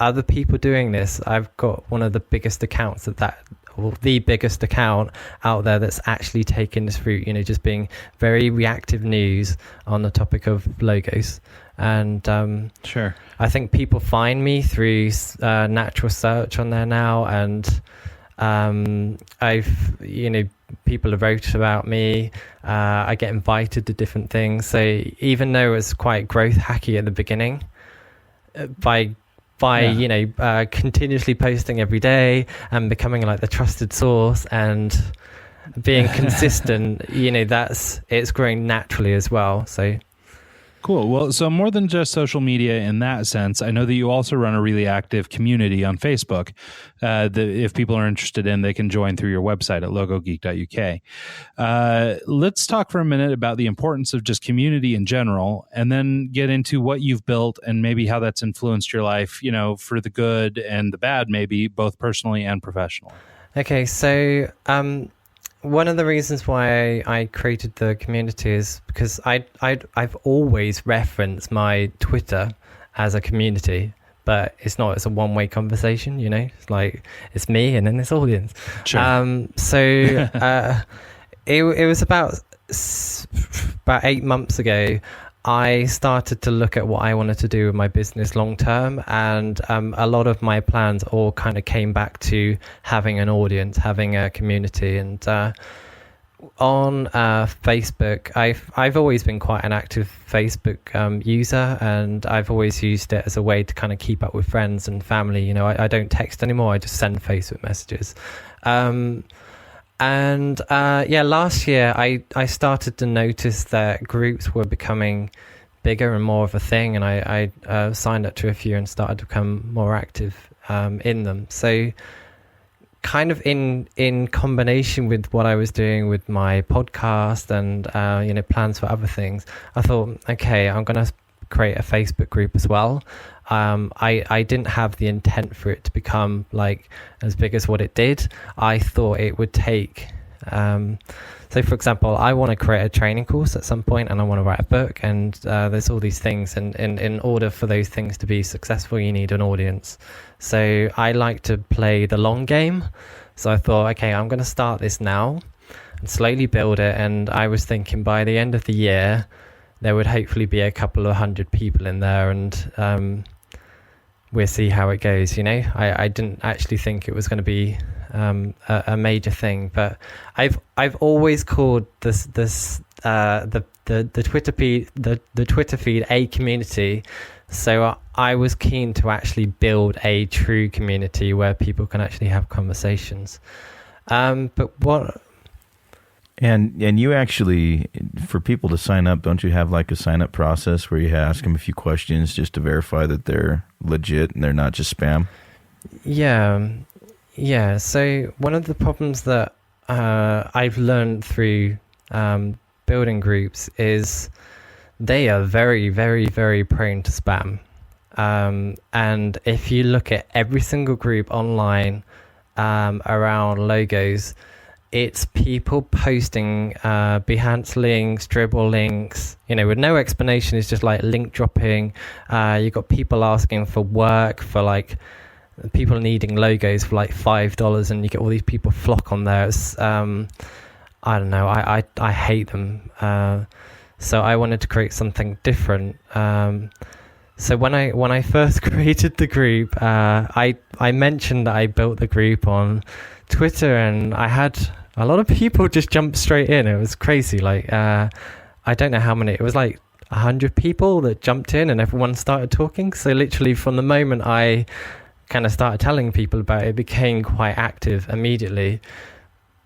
other people doing this, I've got one of the biggest accounts or the biggest account out there that's actually taken this route, just being very reactive news on the topic of logos. And sure, I think people find me through natural search on there now, and people have wrote about me. I get invited to different things. So even though it's quite growth hacky at the beginning, by continuously posting every day and becoming like the trusted source and being consistent, it's growing naturally as well. So cool. Well, so more than just social media in that sense, I know that you also run a really active community on Facebook that if people are interested in, they can join through your website at logogeek.uk. Let's talk for a minute about the importance of just community in general, and then get into what you've built and maybe how that's influenced your life, for the good and the bad, maybe both personally and professionally. Okay, so one of the reasons why I created the community is because I've always referenced my Twitter as a community, but it's not. It's a one-way conversation, It's like it's me and then this audience. Sure. It was about 8 months ago. I started to look at what I wanted to do with my business long term, and a lot of my plans all kind of came back to having an audience, having a community. And on Facebook, I've always been quite an active Facebook user, and I've always used it as a way to kind of keep up with friends and family. I don't text anymore. I just send Facebook messages. Last year I started to notice that groups were becoming bigger and more of a thing, and I signed up to a few and started to become more active in them. So kind of in combination with what I was doing with my podcast and plans for other things, I thought, okay, I'm going to create a Facebook group as well. I didn't have the intent for it to become like as big as what it did. I thought it would take, so for example, I want to create a training course at some point, and I want to write a book, and there's all these things, and in order for those things to be successful, you need an audience. So I like to play the long game. So I thought, okay, I'm going to start this now and slowly build it. And I was thinking by the end of the year, there would hopefully be a couple of hundred people in there, and we'll see how it goes. I didn't actually think it was going to be a major thing, but I've always called the Twitter feed a community. So I was keen to actually build a true community where people can actually have conversations. But what? And you actually, for people to sign up, don't you have like a sign up process where you ask them a few questions just to verify that they're legit and they're not just spam? Yeah. So one of the problems that I've learned through building groups is they are very, very, very prone to spam. And if you look at every single group online around logos, it's people posting Behance links, Dribble links, with no explanation. It's just like link dropping. You've got people asking for work, for like people needing logos for like $5, and you get all these people flock on there. It's, I don't know. I hate them. So I wanted to create something different. So when I first created the group, I mentioned that I built the group on Twitter, and I had a lot of people just jump straight in. It was crazy. Like, I don't know how many. It was like 100 people that jumped in, and everyone started talking. So literally from the moment I kind of started telling people about it, it became quite active immediately.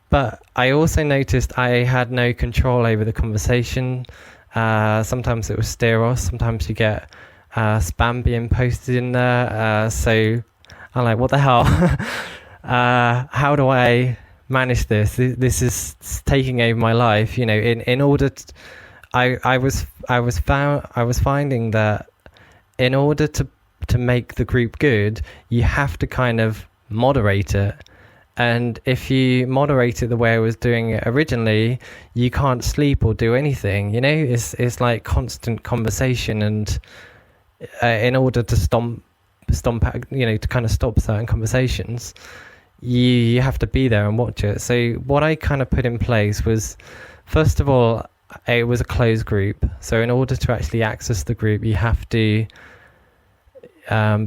But I also noticed I had no control over the conversation. Sometimes it was Steros. Sometimes you get spam being posted in there. So I'm like, what the hell? How do I manage this? This is taking over my life. In order to, I was finding that in order to make the group good, you have to kind of moderate it. And if you moderate it the way I was doing it originally, you can't sleep or do anything. It's like constant conversation, and in order to stomp out, to kind of stop certain conversations, you have to be there and watch it. So what I kind of put in place was, first of all, it was a closed group. So in order to actually access the group, you have to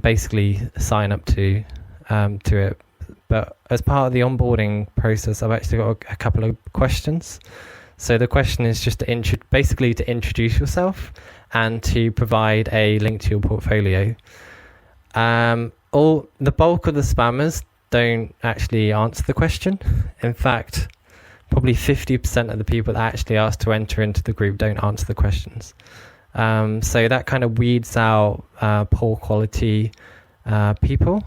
basically sign up to it. But as part of the onboarding process, I've actually got a couple of questions. So the question is just to introduce yourself and to provide a link to your portfolio. All the bulk of the spammers don't actually answer the question. In fact, probably 50% of the people that actually ask to enter into the group don't answer the questions. So that kind of weeds out poor quality people.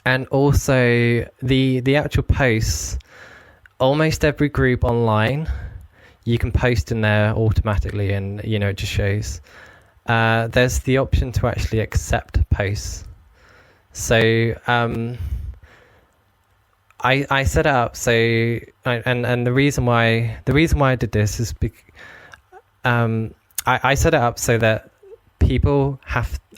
And also the actual posts, almost every group online, you can post in there automatically, and it just shows. There's the option to actually accept posts. So I set it up so, and the reason why I did this is I set it up so that people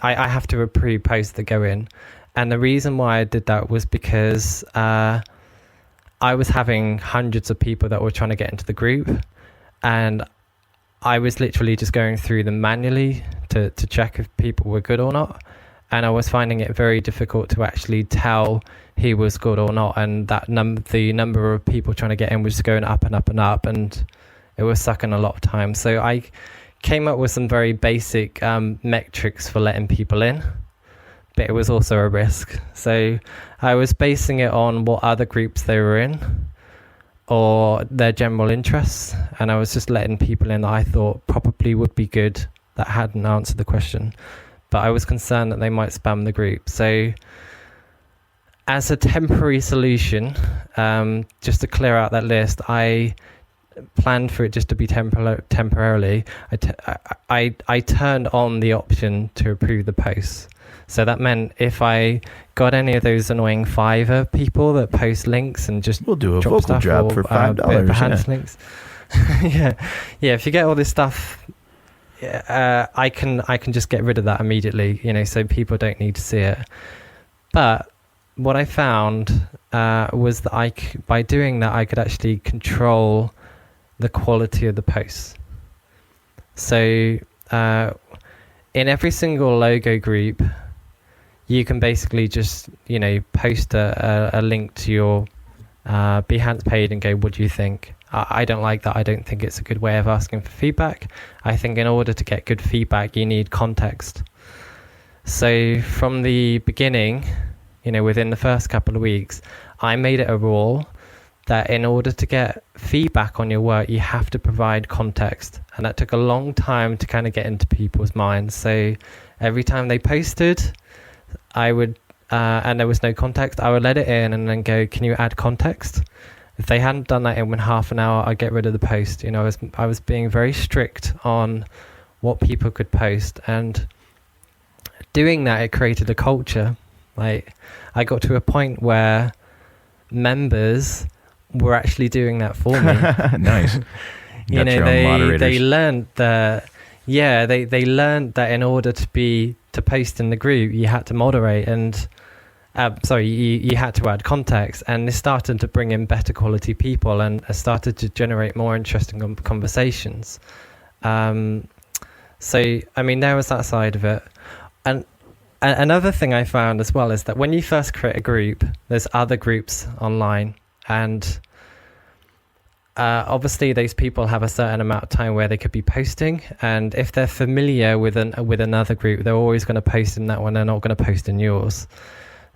I have to approve posts that go in. And the reason why I did that was because I was having hundreds of people that were trying to get into the group, and I was literally just going through them manually to check if people were good or not. And I was finding it very difficult to actually tell who was good or not. And that the number of people trying to get in was just going up and up and up, and it was sucking a lot of time. So I came up with some very basic metrics for letting people in. But it was also a risk. So I was basing it on what other groups they were in or their general interests. And I was just letting people in that I thought probably would be good that hadn't answered the question. But I was concerned that they might spam the group. So as a temporary solution, just to clear out that list, I planned for it just to be temporarily, I turned on the option to approve the posts. So that meant if I got any of those annoying Fiverr people that post links and just we'll do a vocal drop for $5. Links. yeah. If you get all this stuff, I can just get rid of that immediately, so people don't need to see it. But what I found was that by doing that, I could actually control the quality of the posts. So in every single logo group, you can basically just, post a link to your Behance page and go, what do you think? I don't like that. I don't think it's a good way of asking for feedback. I think in order to get good feedback, you need context. So from the beginning, within the first couple of weeks, I made it a rule that in order to get feedback on your work, you have to provide context. And that took a long time to kind of get into people's minds. So every time they posted, I would, and there was no context, I would let it in and then go, can you add context? If they hadn't done that in half an hour, I'd get rid of the post. I was being very strict on what people could post, and doing that, it created a culture. Like, I got to a point where members were actually doing that for me. Nice. They learned that. Yeah, they learned that in order to post in the group, you had to moderate and. You had to add context, and this started to bring in better quality people and started to generate more interesting conversations. There was that side of it. And another thing I found as well is that when you first create a group, there's other groups online, and obviously those people have a certain amount of time where they could be posting, and if they're familiar with another group, they're always going to post in that one. They're not going to post in yours.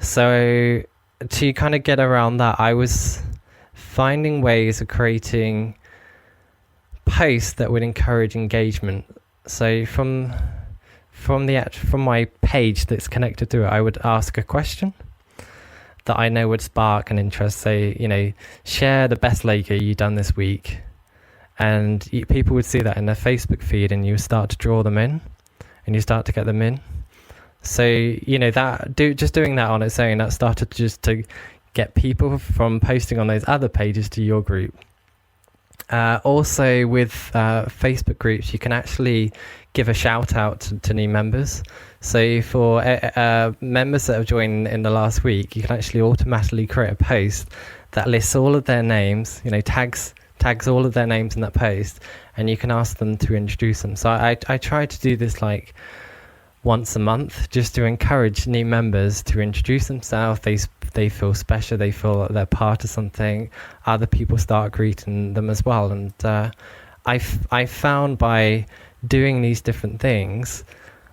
So to kind of get around that, I was finding ways of creating posts that would encourage engagement. So from my page that's connected to it, I would ask a question that I know would spark an interest. Say, share the best logo you've done this week, and people would see that in their Facebook feed, and you start to draw them in, and you start to get them in. So, just doing that on its own, that started just to get people from posting on those other pages to your group. Also with Facebook groups, you can actually give a shout out to new members. So for members that have joined in the last week, you can actually automatically create a post that lists all of their names, tags all of their names in that post, and you can ask them to introduce them. So I try to do this like once a month, just to encourage new members to introduce themselves. They feel special, they feel that they're part of something. Other people start greeting them as well. And I found by doing these different things,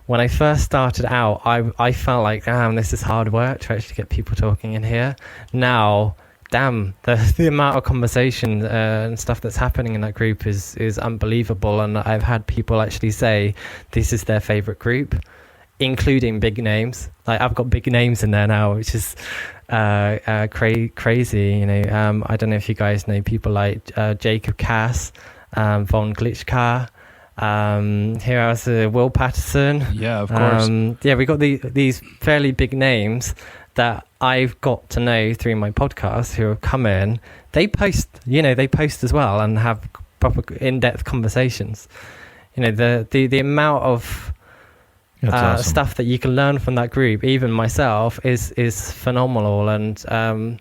when I first started out, I felt like, this is hard work to actually get people talking in here. Now, the amount of conversation and stuff that's happening in that group is unbelievable. And I've had people actually say this is their favorite group, including big names. Like, I've got big names in there now, which is crazy. I don't know if you guys know people like Jacob Cass, Von Glitchcar. Here I was Will Patterson. Yeah, of course. We got these fairly big names that I've got to know through my podcast who have come in. They post as well and have proper in-depth conversations. The amount of awesome stuff that you can learn from that group, even myself, is phenomenal. And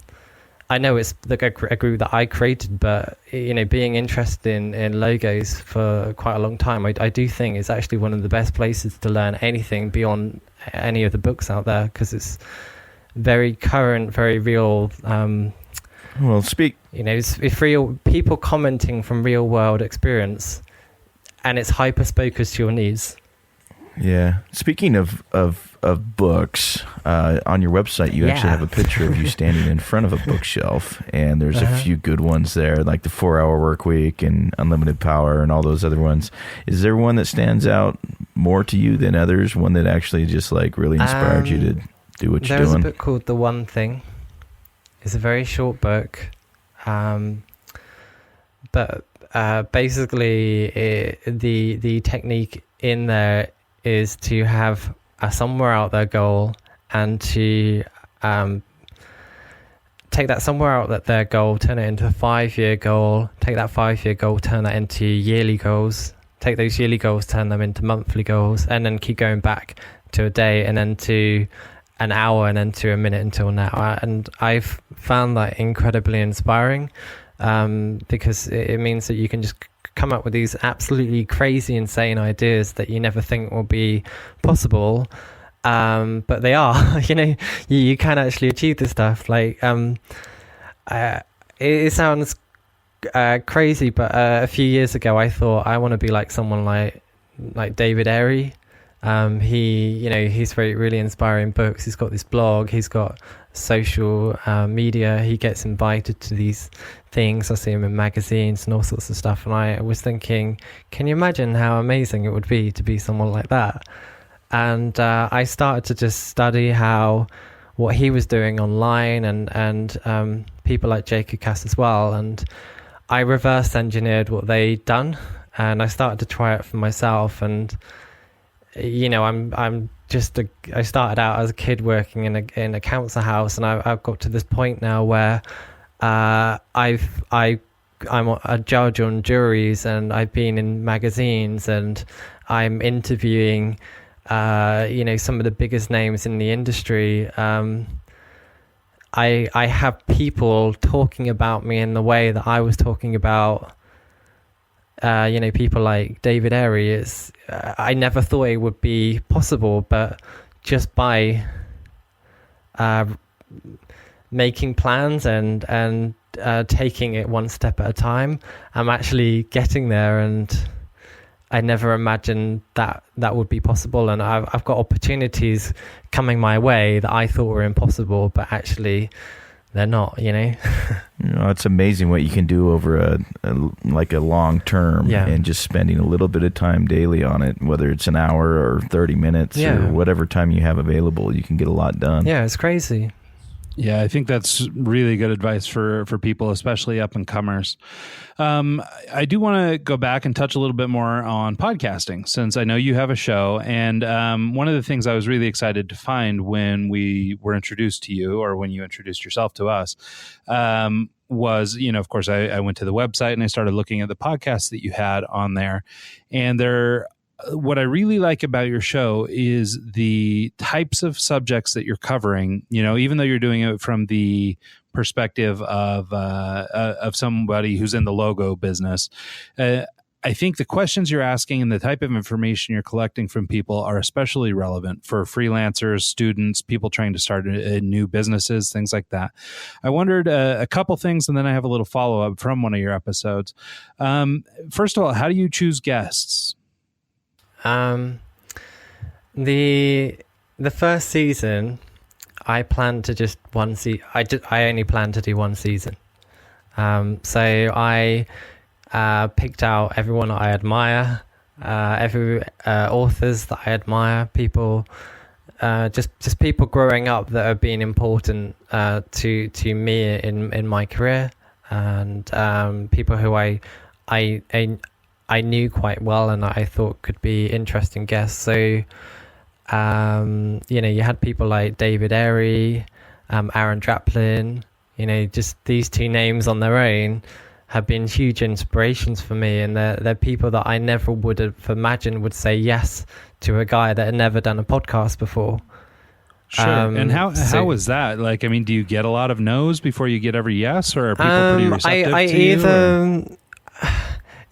I know it's a group that I created, but being interested in logos for quite a long time, I do think it's actually one of the best places to learn anything beyond any of the books out there, because it's very current, very real. It's real people commenting from real world experience, and it's hyper focused to your needs. Yeah. Speaking of books, on your website, you actually have a picture of you standing in front of a bookshelf, and there's a few good ones there, like the 4-Hour Workweek and Unlimited Power and all those other ones. Is there one that stands out more to you than others? One that actually just like really inspired you to do what you're doing? There's a book called The One Thing. It's a very short book, but basically the technique in there is to have a somewhere out there goal, and to take that somewhere out there goal, turn it into a 5-year goal, take that 5-year goal, turn that into yearly goals, take those yearly goals, turn them into monthly goals, and then keep going back to a day, and then to an hour, and then to a minute until now. And I've found that incredibly inspiring, because it means that you can just come up with these absolutely crazy, insane ideas that you never think will be possible. But they are, you can actually achieve this stuff. Like, it sounds crazy, but a few years ago I thought I want to be like someone like David Airey. He's really inspiring books. He's got this blog, he's got social media, he gets invited to these things. I see him in magazines and all sorts of stuff, and I was thinking, can you imagine how amazing it would be to be someone like that? And I started to just study what he was doing online, and people like Jacob Cass as well. And I reverse engineered what they'd done, and I started to try it for myself. And I started out as a kid working in a council house, and I've got to this point now where I'm a judge on juries, and I've been in magazines, and I'm interviewing some of the biggest names in the industry. I have people talking about me in the way that I was talking about people like David Airey. I never thought it would be possible, but just by making plans and taking it one step at a time, I'm actually getting there. And I never imagined that would be possible, and I've got opportunities coming my way that I thought were impossible, but actually they're not. It's amazing what you can do over a long term, and just spending a little bit of time daily on it, whether it's an hour or 30 minutes or whatever time you have available, you can get a lot done. Yeah, it's crazy. Yeah, I think that's really good advice for people, especially up and comers. I do want to go back and touch a little bit more on podcasting, since I know you have a show. And one of the things I was really excited to find when we were introduced to you, or when you introduced yourself to us, was, of course, I went to the website and I started looking at the podcasts that you had on there. And what I really like about your show is the types of subjects that you're covering, even though you're doing it from the perspective of somebody who's in the logo business. I think the questions you're asking and the type of information you're collecting from people are especially relevant for freelancers, students, people trying to start new businesses, things like that. I wondered a couple things, and then I have a little follow-up from one of your episodes. First of all, how do you choose guests? The first season, I planned to just one season. I only planned to do one season. So I picked out everyone I admire, every authors that I admire, people, just people growing up that have been important to me in my career, and people who I knew quite well and I thought could be interesting guests. So, you had people like David Airey, Aaron Draplin, just these two names on their own have been huge inspirations for me. And they're people that I never would have imagined would say yes to a guy that had never done a podcast before. Sure. And how was that? Like, I mean, do you get a lot of no's before you get every yes, or are people pretty receptive to you?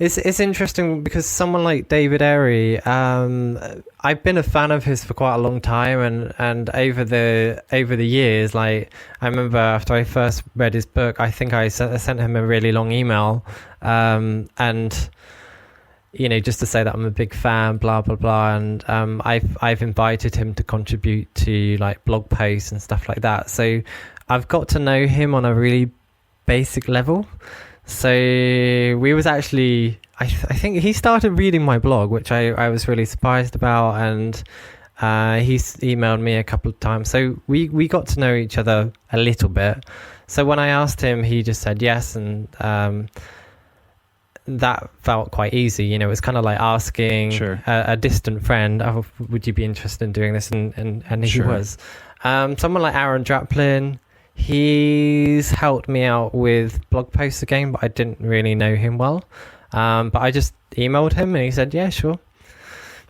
It's interesting because someone like David Airey, I've been a fan of his for quite a long time, and over the years, like I remember after I first read his book, I think I sent him a really long email, and just to say that I'm a big fan, blah blah blah, and I've invited him to contribute to like blog posts and stuff like that. So I've got to know him on a really basic level. So we was actually, I think he started reading my blog, which I was really surprised about, and he's emailed me a couple of times. So we got to know each other a little bit. So when I asked him, he just said yes, and that felt quite easy. You know, it was kind of like asking a distant friend, "Oh, would you be interested in doing this?" And he was. Someone like Aaron Draplin, he's helped me out with blog posts again, but I didn't really know him well. But I just emailed him and he said, "Yeah, sure.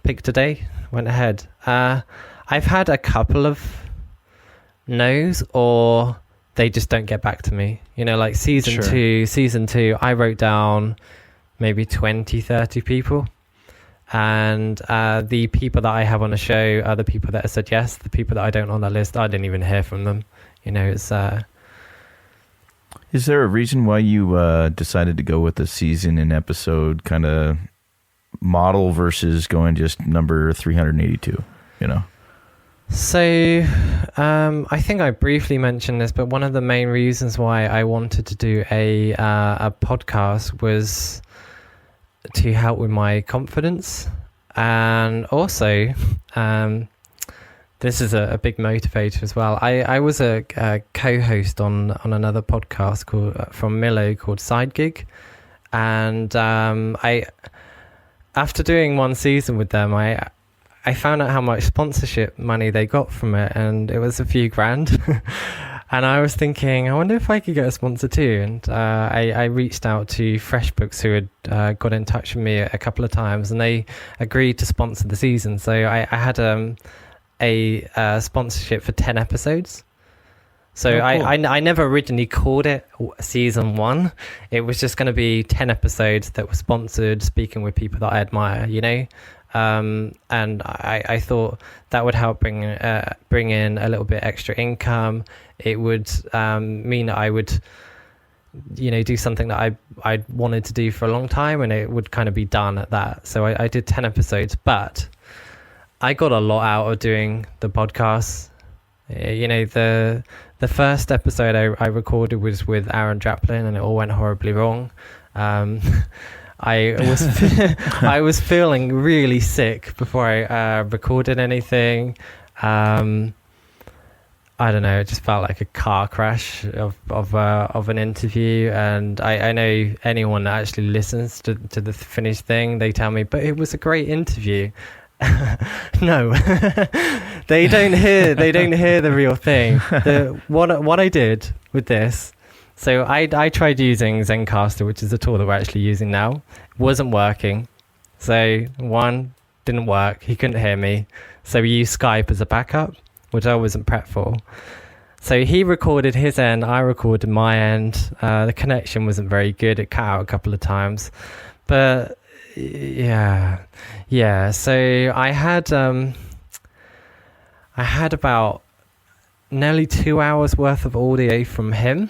Pick today." Went ahead. I've had a couple of no's, or they just don't get back to me. You know, like season two, I wrote down maybe 20, 30 people. And the people that I have on the show are the people that have said yes. The people that I don't on that list, I didn't even hear from them. You know, it's... Is there a reason why you decided to go with the season and episode kind of model versus going just number 382, you know? So I think I briefly mentioned this, but one of the main reasons why I wanted to do a podcast was to help with my confidence. And also, this is a big motivator as well. I was a co-host on another podcast from Milo called Side Gig. And after doing one season with them, I found out how much sponsorship money they got from it, and it was a few grand. And I was thinking, I wonder if I could get a sponsor too. And I reached out to FreshBooks, who had got in touch with me a couple of times, and they agreed to sponsor the season. So I had a sponsorship for 10 episodes. So cool. I never originally called it season 1. It was just going to be 10 episodes that were sponsored, speaking with people that I admire, you know. And I thought that would help bring in a little bit extra income. It would mean that I would, you know, do something that I wanted to do for a long time, and it would kind of be done at that. So I did 10 episodes, but I got a lot out of doing the podcast. You know, the first episode I recorded was with Aaron Draplin, and it all went horribly wrong. I was feeling really sick before I recorded anything. I don't know, it just felt like a car crash of an interview. And I know anyone that actually listens to the finished thing, they tell me, but it was a great interview. No, they don't hear the real thing. What I did with this. So I tried using Zencaster, which is the tool that we're actually using now. It wasn't working. So one, didn't work. He couldn't hear me. So we used Skype as a backup, which I wasn't prepped for. So he recorded his end, I recorded my end. The connection wasn't very good. It cut out a couple of times. But yeah. So I had about nearly 2 hours worth of audio from him.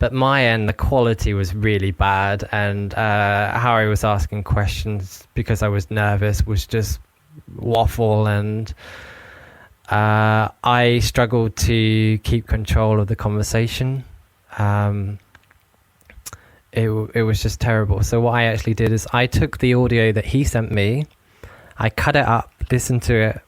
But my end, the quality was really bad, and how I was asking questions because I was nervous was just waffle, and I struggled to keep control of the conversation. It was just terrible. So what I actually did is I took the audio that he sent me, I cut it up, listened to it,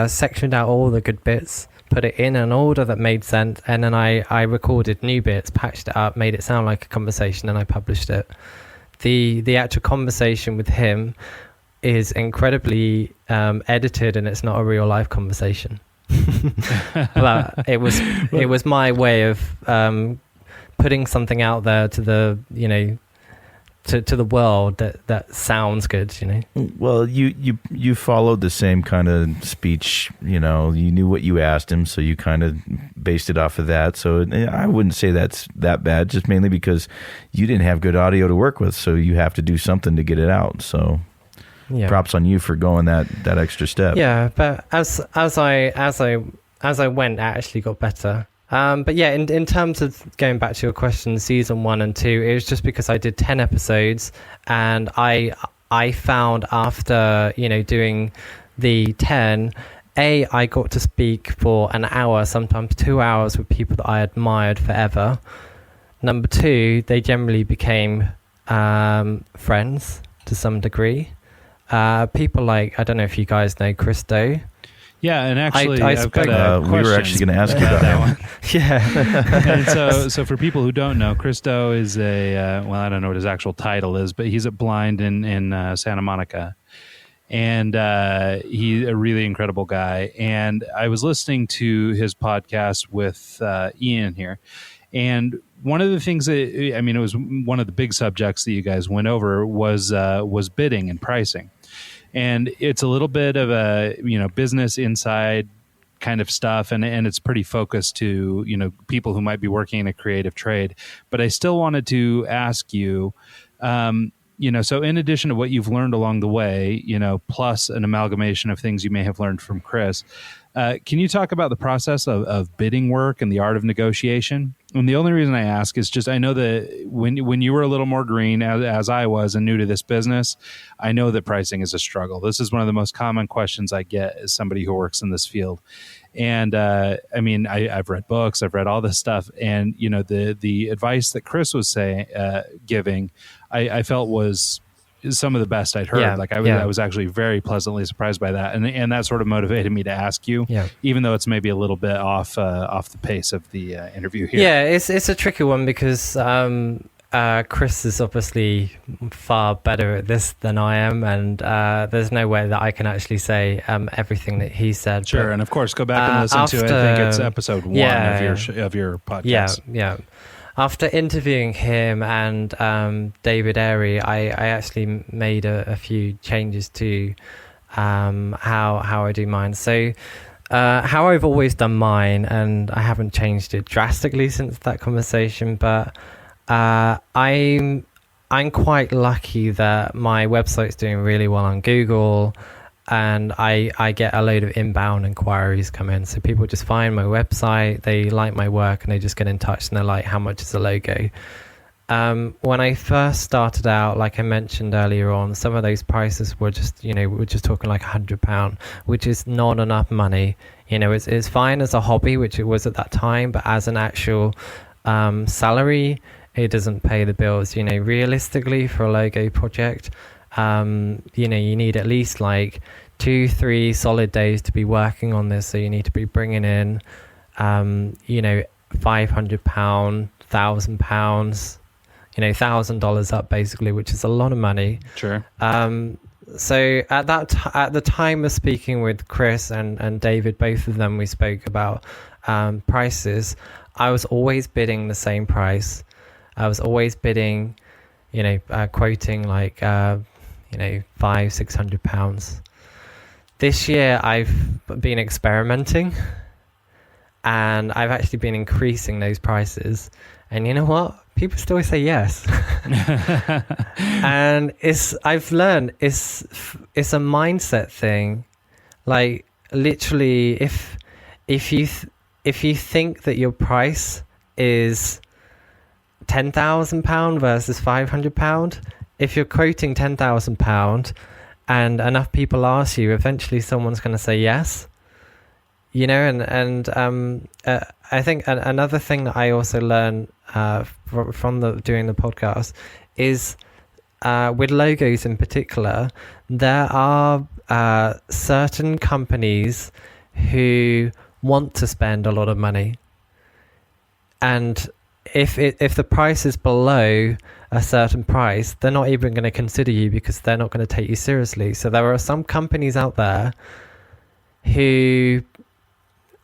sectioned out all the good bits, put it in an order that made sense, and then I recorded new bits, patched it up, made it sound like a conversation, and I published it. The actual conversation with him is incredibly edited, and it's not a real life conversation. But it was my way of putting something out there to the, you know, to the world that sounds good, you know. Well, you followed the same kind of speech, you know. You knew what you asked him, so you kind of based it off of that. So I wouldn't say that's that bad, just mainly because you didn't have good audio to work with, so you have to do something to get it out. So yeah, props on you for going that extra step. Yeah, but as I went, I actually got better. But yeah, in terms of going back to your question, season 1 and 2, it was just because I did 10 episodes, and I found after, you know, doing the 10, I got to speak for an hour, sometimes 2 hours, with people that I admired forever. Number 2, they generally became friends to some degree. People like, I don't know if you guys know Chris Do. Yeah, and actually, I've got a question. We were actually going to ask you about that one. Yeah. And so for people who don't know, Christo is I don't know what his actual title is, but he's at Blind in Santa Monica. And he's a really incredible guy. And I was listening to his podcast with Ian here. And one of the things that, I mean, it was one of the big subjects that you guys went over was bidding and pricing. And it's a little bit of a, business inside kind of stuff. And it's pretty focused to, people who might be working in a creative trade. But I still wanted to ask you, so in addition to what you've learned along the way, plus an amalgamation of things you may have learned from Chris, can you talk about the process of bidding work and the art of negotiation? And the only reason I ask is just I know that when you were a little more green, as I was, and new to this business, I know that pricing is a struggle. This is one of the most common questions I get as somebody who works in this field. And I've read books, I've read all this stuff, and the advice that Chris was giving, I felt was some of the best I'd heard. I was actually very pleasantly surprised by that, and that sort of motivated me to ask you, even though it's maybe a little bit off the pace of the interview here. Yeah, it's a tricky one because Chris is obviously far better at this than I am, and there's no way that I can actually say everything that he said. Sure, but, and of course, go back and listen to it. I think it's episode 1 of your podcast. Yeah. After interviewing him and David Airy, I actually made a few changes to how I do mine. So how I've always done mine, and I haven't changed it drastically since that conversation, but I'm quite lucky that my website's doing really well on Google, and I get a load of inbound inquiries come in. So people just find my website, they like my work, and they just get in touch and they're like, how much is a logo? When I first started out, like I mentioned earlier on, some of those prices were just, we're just talking like £100, which is not enough money. It's fine as a hobby, which it was at that time, but as an actual salary, it doesn't pay the bills. Realistically for a logo project, you need at least like 2-3 solid days to be working on this. So you need to be bringing in, £500, £1,000, $1,000 up basically, which is a lot of money. Sure. So at the time of speaking with Chris and David, both of them, we spoke about prices. I was always bidding the same price. I was always bidding, quoting like, £500-600. This year I've been experimenting, and I've actually been increasing those prices. And you know what? People still say yes. And I've learned it's a mindset thing. Like literally, if you think that your price is £10,000 versus £500, if you're quoting £10,000 and enough people ask you, eventually someone's going to say yes. I think another thing that I also learned from doing the podcast is with logos in particular, there are certain companies who want to spend a lot of money, and if the price is below a certain price, they're not even going to consider you because they're not going to take you seriously. So there are some companies out there who,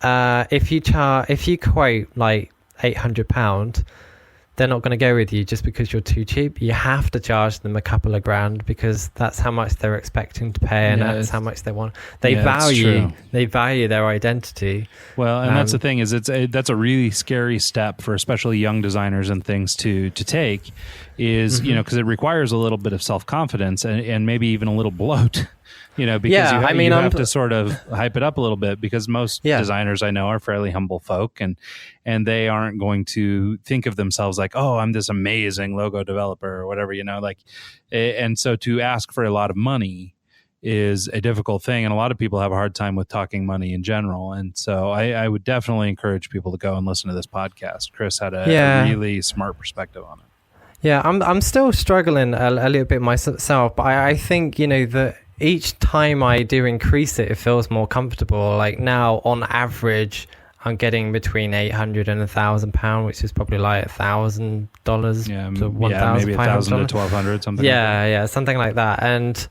if you quote like £800, they're not going to go with you just because you're too cheap. You have to charge them a couple of grand because that's how much they're expecting to pay, and that's how much they want. They value their identity. Well, and that's the thing is that's a really scary step for especially young designers and things to take is, because it requires a little bit of self-confidence and maybe even a little bloat. Because you have to sort of hype it up a little bit, because most designers I know are fairly humble folk, and they aren't going to think of themselves like, oh, I'm this amazing logo developer or whatever, and so to ask for a lot of money is a difficult thing, and a lot of people have a hard time with talking money in general. And so I would definitely encourage people to go and listen to this podcast. Chris had a really smart perspective on it. Yeah, I'm still struggling a little bit myself, but I think, that each time I do increase it, it feels more comfortable. Like now, on average, I'm getting between £800 and £1,000, which is probably like $1,000 to $1,500. Maybe 1,000 to 1,200, something. Yeah, something like that. And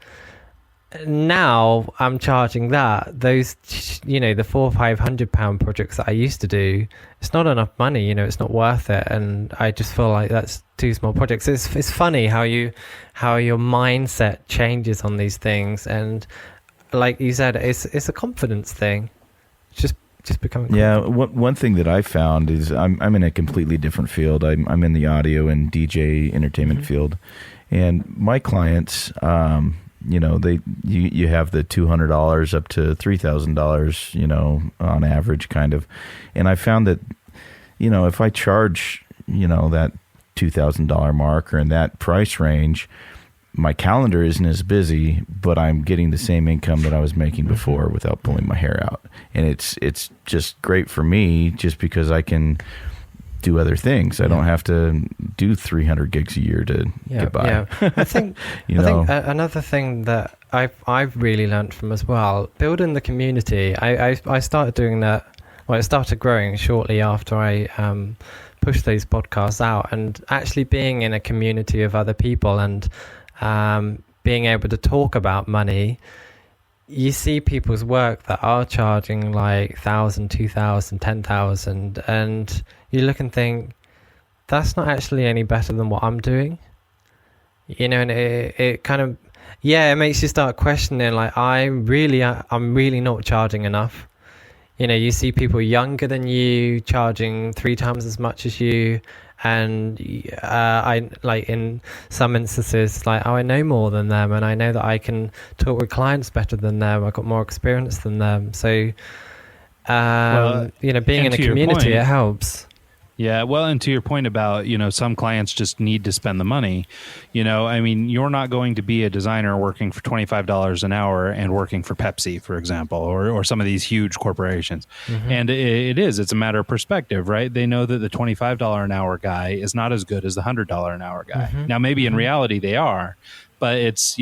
now I'm charging that. Those, the £400 or £500 projects that I used to do, it's not enough money. It's not worth it, and I just feel like that's too small projects. It's funny how your mindset changes on these things, and like you said, it's a confidence thing. Just becoming confident. One thing that I found is I'm in a completely different field. I'm in the audio and DJ entertainment field, and my clients, you have the $200 up to $3,000, on average, kind of, and I found that, if I charge, that $2,000 mark or in that price range, my calendar isn't as busy, but I'm getting the same income that I was making before without pulling my hair out. And it's just great for me just because I can do other things. I don't have to do 300 gigs a year to get by. Yeah. I think another thing that I've really learned from as well, building the community. I started doing that. Well, it started growing shortly after I pushed those podcasts out, and actually being in a community of other people and being able to talk about money. You see people's work that are charging like 1,000, 2,000, 10,000, and you look and think, that's not actually any better than what I'm doing. And it kind of, it makes you start questioning, like, I'm really not charging enough. You see people younger than you charging 3 times as much as you, and I, like, in some instances, like, I know more than them, and I know that I can talk with clients better than them. I've got more experience than them. So being in a community, it helps. Yeah, well, and to your point about, some clients just need to spend the money. You're not going to be a designer working for $25 an hour and working for Pepsi, for example, or some of these huge corporations. And it's a matter of perspective, right? They know that the $25 an hour guy is not as good as the $100 an hour guy. Now, maybe in reality they are, but it's,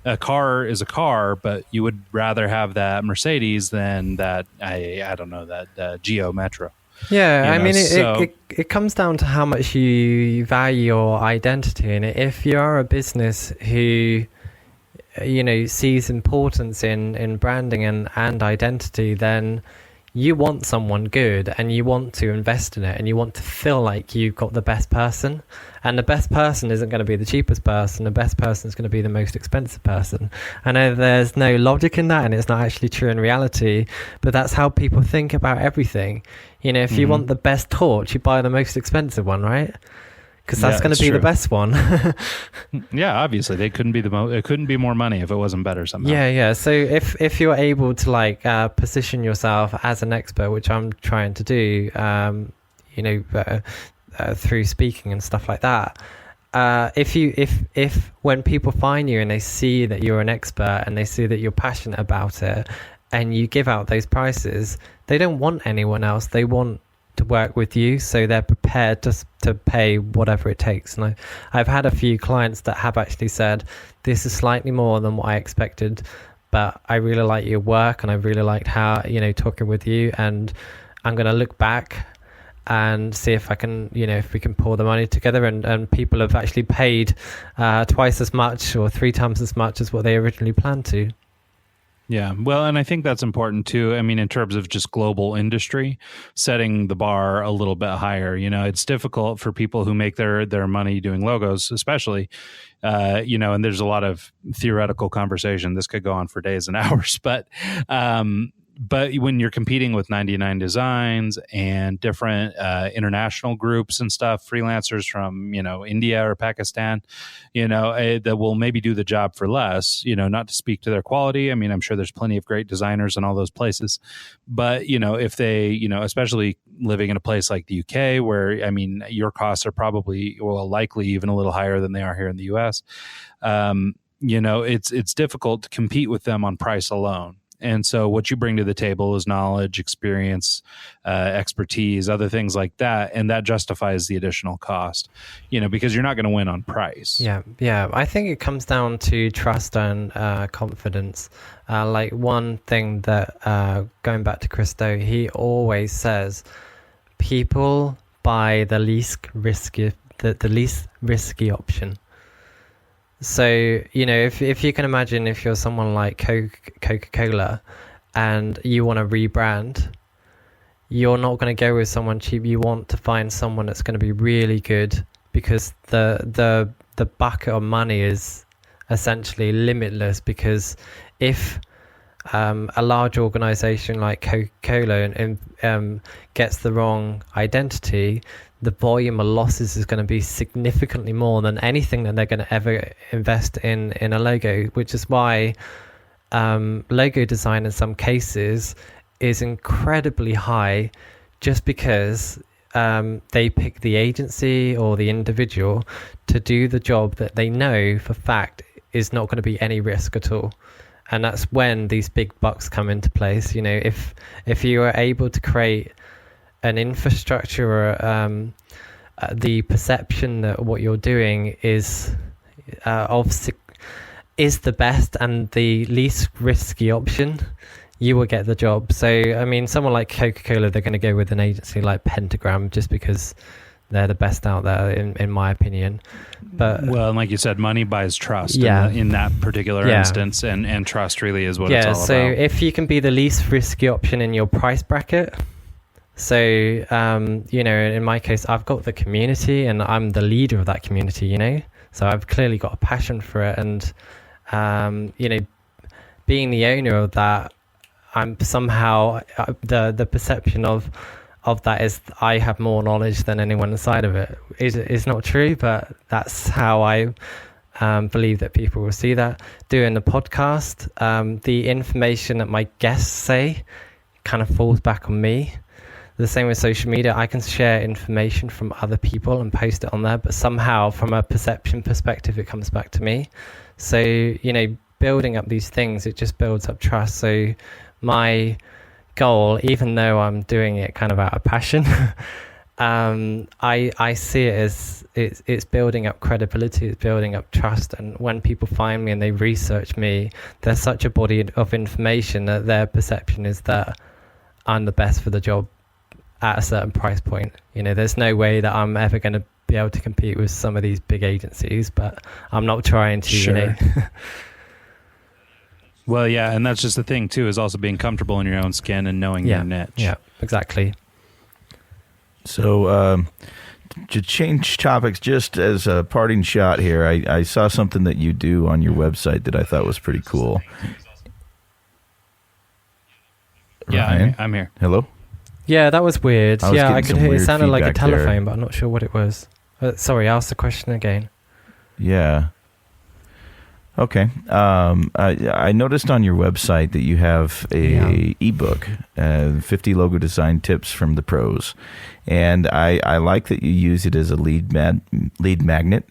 a car is a car, but you would rather have that Mercedes than that, I don't know, that Geo Metro. Yeah, it comes down to how much you value your identity in it. If you are a business who, sees importance in branding and identity, then you want someone good and you want to invest in it and you want to feel like you've got the best person. And the best person isn't going to be the cheapest person. The best person is going to be the most expensive person. I know there's no logic in that and it's not actually true in reality, but that's how people think about everything. If you want the best torch, you buy the most expensive one, right? Because that's going to be the best one. Yeah, obviously it couldn't be more money if it wasn't better somehow. Yeah. So if you're able to position yourself as an expert, which I'm trying to do, through speaking and stuff like that. If when people find you and they see that you're an expert and they see that you're passionate about it, and you give out those prices, they don't want anyone else. They want to work with you, so they're prepared to pay whatever it takes. And I've had a few clients that have actually said, this is slightly more than what I expected, but I really like your work and I really liked how, talking with you, and I'm going to look back and see if I can, if we can pull the money together. And people have actually paid twice as much or 3 times as much as what they originally planned to. Yeah, well, and I think that's important too. In terms of just global industry, setting the bar a little bit higher. It's difficult for people who make their money doing logos, especially, and there's a lot of theoretical conversation. This could go on for days and hours, but when you're competing with 99 Designs and different international groups and stuff, freelancers from, India or Pakistan, that will maybe do the job for less, not to speak to their quality. I'm sure there's plenty of great designers in all those places. But, if they, especially living in a place like the UK where, your costs are probably, likely even a little higher than they are here in the US, it's difficult to compete with them on price alone. And so what you bring to the table is knowledge, experience, expertise, other things like that. And that justifies the additional cost, because you're not going to win on price. Yeah. I think it comes down to trust and confidence. Like one thing that, going back to Christo, he always says, people buy the least risky option. So, if you can imagine, if you're someone like Coca-Cola and you want to rebrand, you're not going to go with someone cheap. You want to find someone that's going to be really good, because the bucket of money is essentially limitless. Because if a large organization like Coca-Cola gets the wrong identity, the volume of losses is going to be significantly more than anything that they're going to ever invest in a logo, which is why logo design in some cases is incredibly high, just because they pick the agency or the individual to do the job that they know for fact is not going to be any risk at all. And that's when these big bucks come into place. If you are able to create an infrastructure or the perception that what you're doing is the best and the least risky option, you will get the job. So, I mean, someone like Coca-Cola, they're going to go with an agency like Pentagram just because they're the best out there, in my opinion. But well, and like you said, money buys trust in that particular instance, and trust really is what it's all about. So if you can be the least risky option in your price bracket, so in my case, I've got the community and I'm the leader of that community, so I've clearly got a passion for it, and being the owner of that, I'm somehow the perception of that is I have more knowledge than anyone inside of it. It's not true, but that's how I believe that people will see that. Doing the podcast, the information that my guests say kind of falls back on me. The same with social media. I can share information from other people and post it on there, but somehow from a perception perspective, it comes back to me. So, building up these things, it just builds up trust. So my goal, even though I'm doing it kind of out of passion, I see it as it's building up credibility, it's building up trust. And when people find me and they research me, there's such a body of information that their perception is that I'm the best for the job at a certain price point. There's no way that I'm ever going to be able to compete with some of these big agencies, but I'm not trying to. Sure. Well, yeah, and that's just the thing too, is also being comfortable in your own skin and knowing your niche. Yeah, exactly. So to change topics, just as a parting shot here, I saw something that you do on your website that I thought was pretty cool. Yeah, Ryan? I'm here. Hello? Yeah, that was weird. I could hear it sounded like a telephone, there. but I'm not sure what it was. Sorry, ask the question again. Yeah. Okay. I noticed on your website that you have a ebook, 50 logo design tips from the pros, and I like that you use it as a lead magnet.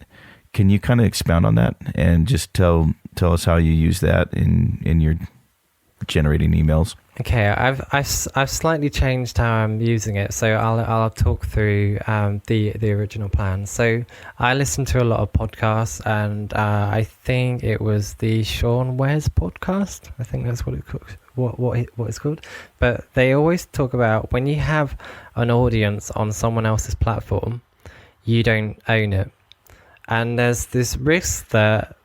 Can you kind of expound on that and just tell us how you use that in your generating emails? Okay, I've slightly changed how I'm using it, so I'll talk through the original plan. So I listen to a lot of podcasts, and I think it was the Sean Ware's podcast. I think that's what it's called. What it's called. But they always talk about when you have an audience on someone else's platform, you don't own it, and there's this risk that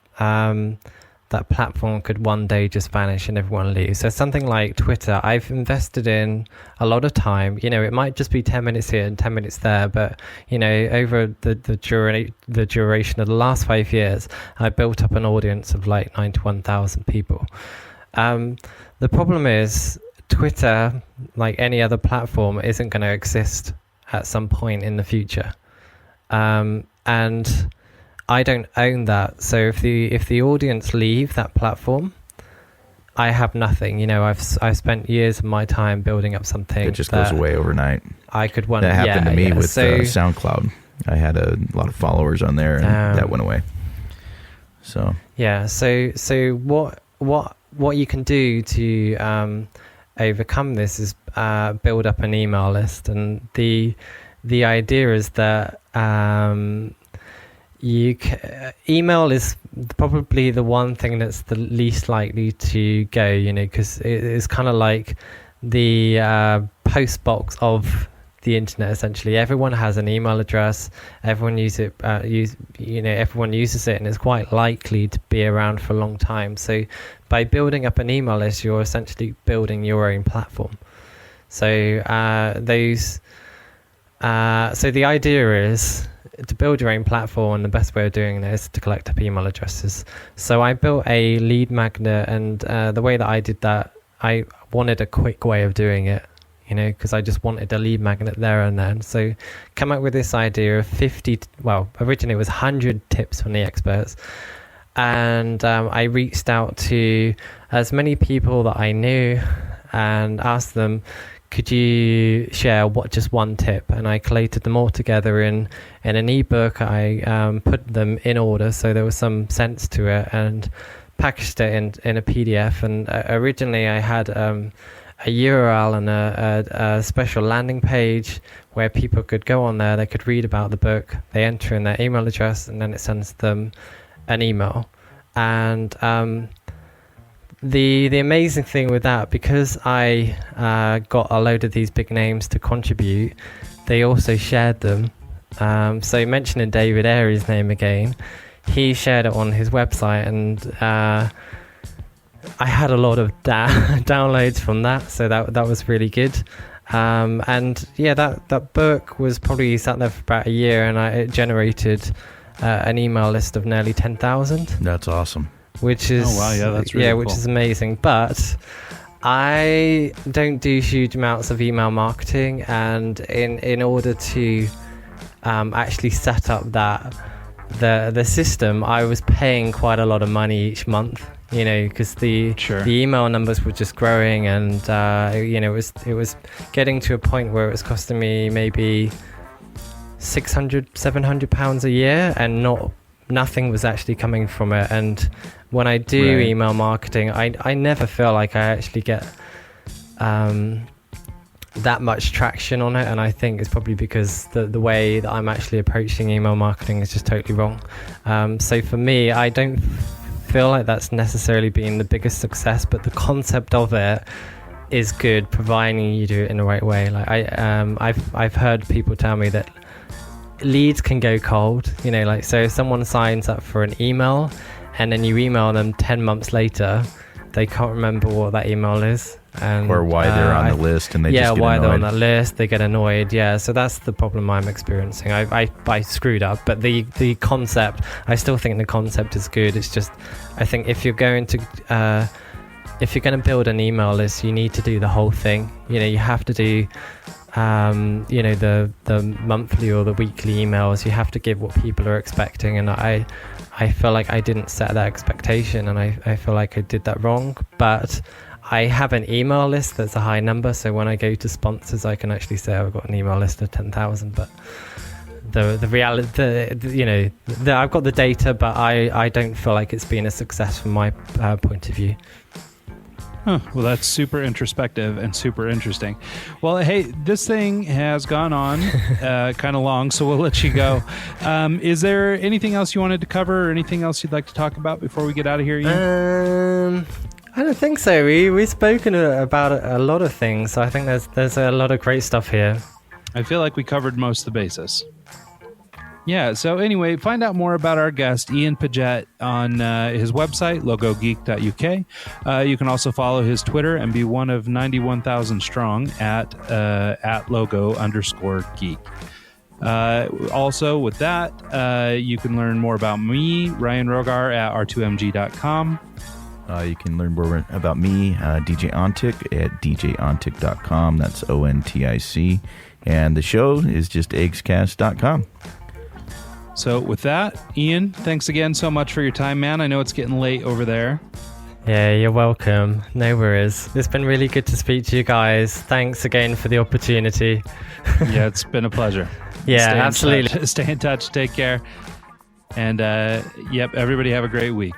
that platform could one day just vanish and everyone leaves. So something like Twitter, I've invested in a lot of time. It might just be 10 minutes here and 10 minutes there, but over the duration of the last 5 years, I built up an audience of like 91,000 people. The problem is Twitter, like any other platform, isn't going to exist at some point in the future, and I don't own that. So if the audience leave that platform, I have nothing. I've spent years of my time building up something. It just goes away overnight. I could want that happened to me with SoundCloud. I had a lot of followers on there, and that went away. So yeah. So what what you can do to overcome this is build up an email list, and the idea is that email is probably the one thing that's the least likely to go, because it is kind of like the post box of the internet. Essentially, everyone has an email address. Everyone uses it. Everyone uses it, and it's quite likely to be around for a long time. So, by building up an email list, you're essentially building your own platform. So, so the idea is to build your own platform, and the best way of doing that is to collect up email addresses. So I built a lead magnet, and the way that I did that, I wanted a quick way of doing it, because I just wanted a lead magnet there and then. So come up with this idea of originally it was 100 tips from the experts. And I reached out to as many people that I knew and asked them, could you share just one tip? And I collated them all together in an ebook. I put them in order so there was some sense to it, and packaged it in a PDF. And originally I had a URL and a special landing page where people could go on there, they could read about the book, they enter in their email address, and then it sends them an email. And the amazing thing with that, because I got a load of these big names to contribute, they also shared them. So mentioning David Aries' name again, he shared it on his website, and I had a lot of downloads from that, so that was really good. And yeah, that book was probably sat there for about a year, and it generated an email list of nearly 10,000. That's awesome. Which is that's really which cool. is amazing. But I don't do huge amounts of email marketing, and in order to actually set up the system, I was paying quite a lot of money each month, because the email numbers were just growing, and it was getting to a point where it was costing me maybe £600-700 a year, and nothing was actually coming from it. And when I do email marketing, I never feel like I actually get that much traction on it, and I think it's probably because the way that I'm actually approaching email marketing is just totally wrong. So for me, I don't feel like that's necessarily been the biggest success, but the concept of it is good, providing you do it in the right way. Like I've heard people tell me that leads can go cold, so if someone signs up for an email and then you email them 10 months later, they can't remember what that email is, or why they're on the list, and they just get why annoyed. They're on that list, they get annoyed. So that's the problem I'm experiencing. I screwed up, but the concept, I still think the concept is good. It's just, I think if you're going to build an email list, you need to do the whole thing. You have to do the monthly or the weekly emails. You have to give what people are expecting, and I feel like I didn't set that expectation, and I feel like I did that wrong. But I have an email list that's a high number, so when I go to sponsors, I can actually say I've got an email list of 10,000. But the reality, I've got the data, but I don't feel like it's been a success from my point of view. Huh. Well, that's super introspective and super interesting. Well, hey, this thing has gone on kind of long, so we'll let you go. Is there anything else you wanted to cover, or anything else you'd like to talk about before we get out of here, Ian? I don't think so. We've spoken about a lot of things, so I think there's a lot of great stuff here. I feel like we covered most of the bases. Yeah, so anyway, find out more about our guest, Ian Paget, on his website, logogeek.uk. You can also follow his Twitter and be one of 91,000 strong at @logo_geek. Also, with that, you can learn more about me, Ryan Rogar, at r2mg.com. You can learn more about me, DJ Ontic, at djontic.com. That's ONTIC. And the show is just eggscast.com. So with that, Ian, thanks again so much for your time, man. I know it's getting late over there. Yeah, you're welcome. No worries. It's been really good to speak to you guys. Thanks again for the opportunity. Yeah, it's been a pleasure. Yeah, absolutely. Stay in touch. Take care. And, everybody have a great week.